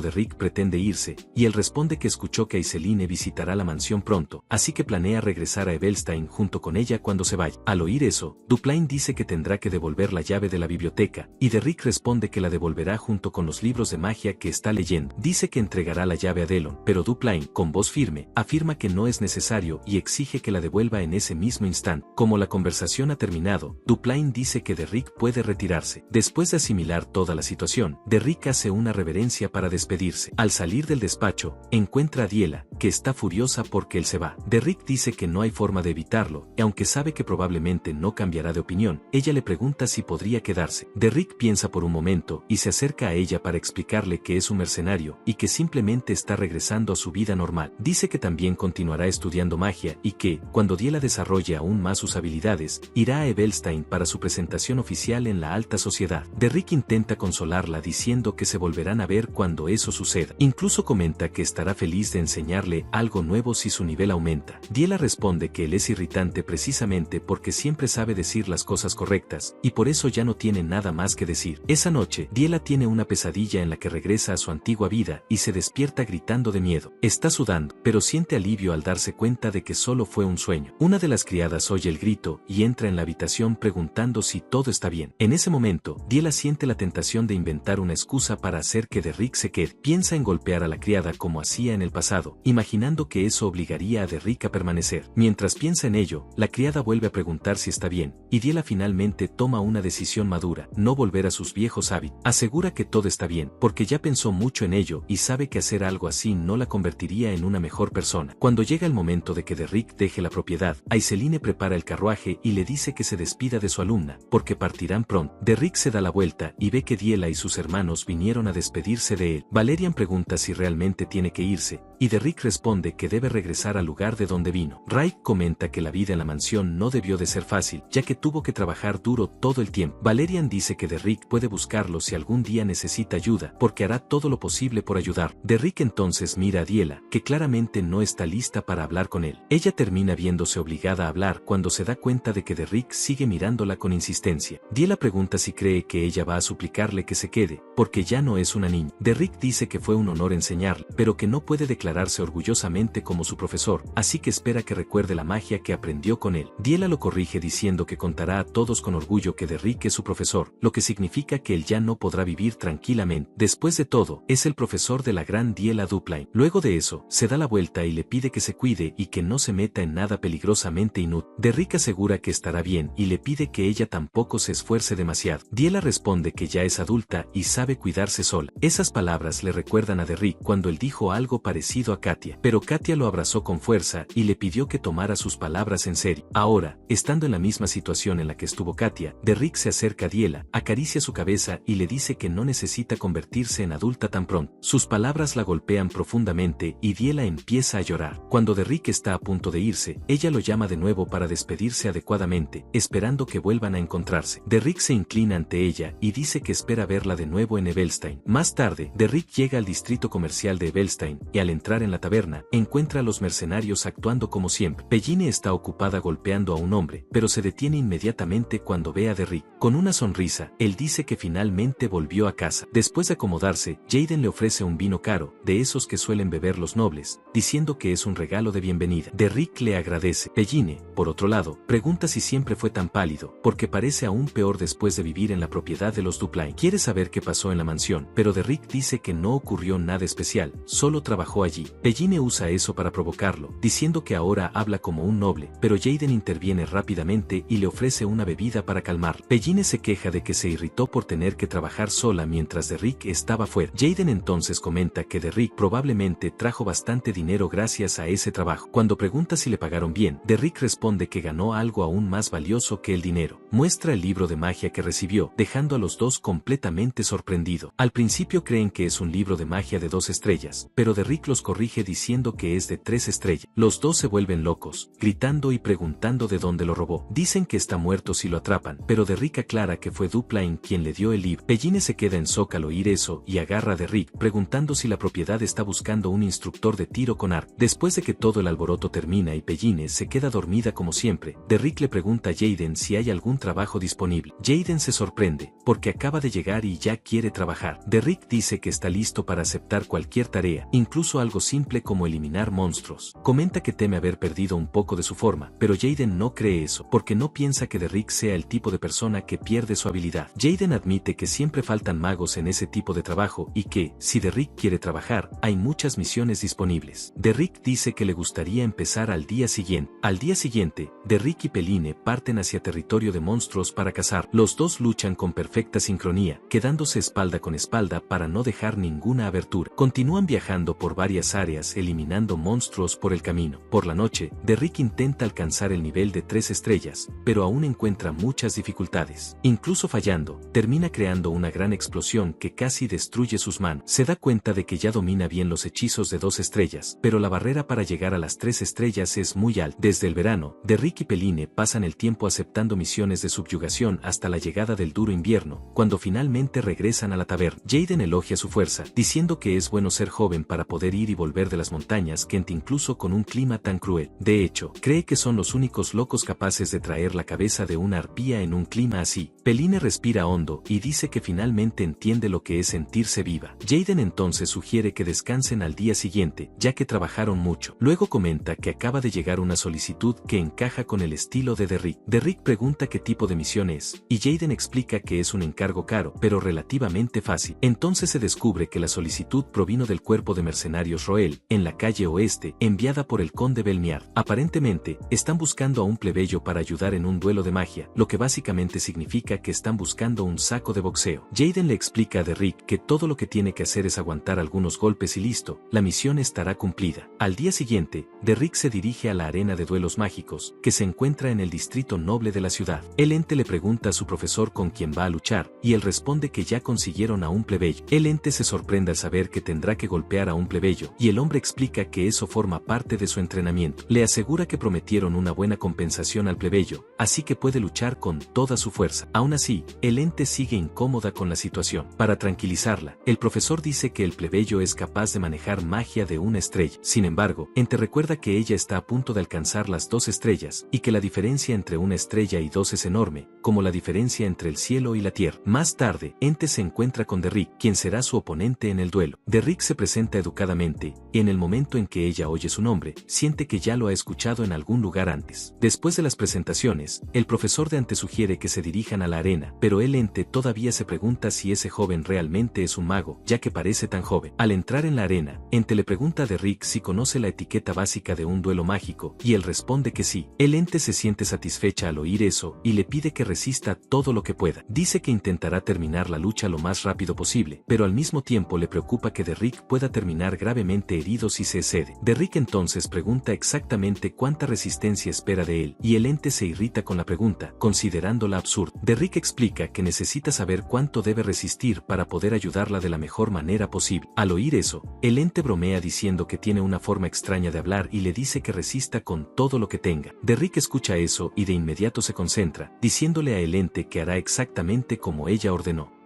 Derrick pretende irse, y él responde que escuchó que Aiseline visitará la mansión pronto, así que planea regresar a Evelstein junto con ella cuando se vaya. Al oír eso, Dupline dice que tendrá que devolver la llave de la biblioteca, y Derrick responde que la devolverá junto con los libros de magia que está leyendo. Dice que entregará la llave a Delon, pero Dupline, con voz firme, afirma que no es necesario y exige que la devuelva en ese mismo instante. Como la conversación ha terminado, Dupline dice que Derrick puede retirarse. Después de asimilar toda la situación, Derrick hace una reverencia para despedirse. Al salir del despacho, encuentra a Diela, que está furiosa porque él se va. Derrick dice que no hay forma de evitarlo, y aunque sabe que probablemente no cambiará de opinión, ella le pregunta si podría quedarse. Derrick piensa por un momento y se acerca a ella para explicarle que es un mercenario y que simplemente está regresando a su vida normal. Dice que también continuará estudiando magia y que, cuando Diela desarrolle aún más sus habilidades, irá a Evelstein para su presentación oficial en la alta sociedad. Derrick intenta consolarla diciendo que se volverán a ver cuando eso suceda. Incluso comenta que estará feliz de enseñarle algo nuevo si su nivel aumenta. Diela responde que él es irritante precisamente porque siempre sabe decir las cosas correctas, y por eso ya no tiene nada más que decir. Esa noche, Diela tiene una pesadilla en la que regresa a su antigua vida y se despierta gritando de miedo. Está sudando, pero siente alivio al darse cuenta de que solo fue un sueño. Una de las criadas oye el grito y entra en la habitación preguntando si todo está bien. En ese momento, Diela siente la tentación de inventar una excusa para hacer que Derrick se quede. Piensa en golpear a la criada como hacía en el pasado, imaginando que eso obligaría a Derrick a permanecer. Mientras piensa en ello, la criada vuelve a preguntar si está bien, y Diela finalmente toma una decisión madura: no volver a sus viejos hábitos. Asegura que todo está bien, porque ya pensó mucho en ello y sabe que hacer algo así no la convertiría en una mejor persona. Cuando llega el momento de que Derrick deje la propiedad, Aiseline prepara el carruaje y le dice que se despida de su alumna, porque partirán pronto. Derrick se da la vuelta y ve que Diela y sus hermanos vinieron a despedirse de él. Valerian pregunta si realmente tiene que irse, y Derrick responde que debe regresar al lugar de donde vino. Raig comenta que la vida en la mansión no debió de ser fácil, ya que tuvo que trabajar duro todo el tiempo. Valerian dice que Derrick puede buscarlo si algún día necesita ayuda, porque hará todo lo posible por ayudar. Derrick entonces mira a Diela, que claramente no está lista para hablar con él. Ella termina viéndose obligada a hablar cuando se da cuenta de que Derrick sigue mirándola con insistencia. Diela pregunta si cree que ella va a suplicarle que se quede, porque ya no es una niña. Derrick dice que fue un honor enseñarle, pero que no puede declararse orgullosamente como su profesor, así que espera que recuerde la magia que aprendió con él. Diela lo corrige diciendo que contará a todos con orgullo que Derrick es su profesor, lo que significa que él ya no podrá vivir tranquilamente. Después de todo, es el profesor de la gran Diela Dupline. Luego de eso, se da la vuelta y le pide que se cuide y que no se meta en nada peligrosamente inútil. Derrick asegura que estará bien y le pide que ella tampoco se esfuerce demasiado. Diela responde que ya es adulta y sabe cuidarse sola. Esas palabras le recuerdan a Derrick cuando él dijo algo parecido a Katia, pero Katia lo abrazó con fuerza y le pidió que tomara sus palabras en serio. Ahora, estando en la misma situación en la que estuvo Katia, Derrick se acerca a Diela, acaricia su cabeza y le dice que no necesita convertirse en adulta tan pronto. Sus palabras la golpean profundamente y Diela empieza a llorar. Cuando Derrick está a punto de irse, ella lo llama de nuevo para despedirse adecuadamente, esperando que vuelvan a encontrarse. Derrick se inclina ante ella y dice que espera verla de nuevo en Evelstein. Más tarde, Derrick llega al distrito comercial de Evelstein y al entrar en la taberna, encuentra a los mercenarios actuando como siempre. Pelline está ocupada golpeando a un hombre, pero se detiene inmediatamente cuando ve a Derrick. Con una sonrisa, él dice que finalmente volvió a casa. Después de acomodarse, Jaden le ofrece un vino caro, de esos que suelen beber los nobles, diciendo que es un regalo de bienvenida. Derrick le agradece. Pelline, por otro lado, pregunta si siempre fue tan pálido, porque parece aún peor después de vivir en la propiedad de los Dupline. Quiere saber qué pasó en la mansión, pero Derrick dice que no ocurrió nada especial, solo trabajó allí. Pelline usa eso para provocarlo, diciendo que ahora habla como un noble, pero Jaden interviene rápidamente y le ofrece una bebida para calmarlo. Pelline se queja de que se irritó por tener que trabajar sola mientras Derrick estaba fuera. Jaden entonces comenta que Derrick probablemente trajo bastante dinero gracias a ese trabajo. Cuando pregunta si le pagaron bien, Derrick responde que ganó algo aún más valioso que el dinero. Muestra el libro de magia que recibió, dejando a los dos completamente sorprendidos. Al principio creen que es un libro de magia de 2 estrellas, pero Derrick los corrige diciendo que es de 3 estrellas. Los dos se vuelven locos, gritando y preguntando de dónde lo robó. Dicen que está muerto si lo atrapan, pero Derrick aclara que fue Dupline quien le dio el libro. Pelline se queda en shock al oír eso y agarra a Derrick, preguntando si la propiedad está buscando un instructor de tiro con arco. Después de que todo el alboroto termina y Pelline se queda dormida como siempre, Derrick le pregunta a Jaden si hay algún trabajo disponible. Jaden se sorprende, porque acaba de llegar y ya quiere trabajar. Derrick dice que está listo para aceptar cualquier tarea, incluso algo simple como eliminar monstruos. Comenta que teme haber perdido un poco de su forma, pero Jaden no cree eso, porque no piensa que Derrick sea el tipo de persona que pierde su habilidad. Jaden admite que siempre faltan magos en ese tipo de trabajo y que, si Derrick quiere trabajar, hay muchas misiones disponibles. Derrick dice que le gustaría empezar al día siguiente. Al día siguiente, Derrick y Pelline parten hacia territorio de monstruos para cazar. Los dos luchan con perfecta sincronía, quedándose espalda con espalda para no dejar ninguna abertura. Continúan viajando por varias áreas eliminando monstruos por el camino. Por la noche, Derrick intenta alcanzar el nivel de 3 estrellas, pero aún encuentra muchas dificultades. Incluso fallando, termina creando una gran explosión que casi destruye sus manos. Se da cuenta de que ya domina bien los hechizos de 2 estrellas, pero la barrera para llegar a las 3 estrellas es muy alta. Desde el verano, Derrick y Pelline pasan el tiempo aceptando misiones de subyugación hasta la llegada del duro invierno, cuando finalmente regresan a la taberna. Jaden elogia su fuerza, diciendo que es bueno ser joven para poder ir y volver de las montañas Kent incluso con un clima tan cruel. De hecho, cree que son los únicos locos capaces de traer la cabeza de una arpía en un clima así. Pelline respira hondo y dice que finalmente entiende lo que es sentirse viva. Jaden entonces sugiere que descansen al día siguiente, ya que trabajaron mucho. Luego comenta que acaba de llegar una solicitud que encaja con el estilo de Derrick. Derrick pregunta qué tipo de misión es, y Jaden explica que es un encargo caro, pero relativamente fácil. Entonces se descubre que la solicitud provino del cuerpo de mercenarios Roel, en la calle oeste, enviada por el conde Belmiard. Aparentemente, están buscando a un plebeyo para ayudar en un duelo de magia, lo que básicamente significa que están buscando un saco de boxeo. Jaden le explica a Derrick que todo lo que tiene que hacer es aguantar algunos golpes y listo, la misión estará cumplida. Al día siguiente, Derrick se dirige a la arena de duelos mágicos, que se encuentra en el distrito noble de la ciudad. El ente le pregunta a su profesor con quién va a luchar, y él responde que ya consiguieron a un plebeyo. El ente se sorprende al saber que tendrá que golpear a un plebeyo, y el hombre explica que eso forma parte de su entrenamiento. Le asegura que prometieron una buena compensación al plebeyo, así que puede luchar con toda su fuerza. Aún así, el ente sigue incómoda con la situación. Para tranquilizarla, el profesor dice que el plebeyo es capaz de manejar magia de una estrella. Sin embargo, Ente recuerda que ella está a punto de alcanzar las 2 estrellas, y que la diferencia entre una estrella y 2 es enorme, como la diferencia entre el cielo y la tierra. Más tarde, Ente se encuentra con Derrick, quien será su oponente en el duelo. Derrick se presenta educadamente, y en el momento en que ella oye su nombre, siente que ya lo ha escuchado en algún lugar antes. Después de las presentaciones, el profesor de Ente sugiere que se dirijan a la arena, pero el Ente todavía se pregunta si ese joven realmente es un mago, ya que parece tan joven. Al entrar en la arena, Ente le pregunta a Derrick si conoce la etiqueta básica de un duelo mágico, y él responde que sí. El Ente se siente satisfecha al oír eso, y le pide que resista todo lo que pueda. Dice que intentará terminar la lucha lo más rápido posible, pero al mismo tiempo le preocupa que Derrick pueda terminar gravemente herido si se excede. Derrick entonces pregunta exactamente cuánta resistencia espera de él, y el Ente se irrita con la pregunta, considerándola absurda. Derrick explica que necesita saber cuánto debe resistir para poder ayudarla de la mejor manera posible. Al oír eso, el Ente bromea diciendo que tiene una forma extraña de hablar y le dice que resista con todo lo que tenga. Derrick escucha eso y de inmediato se concentra, diciéndole a el Ente que hará exactamente como ella ordenó.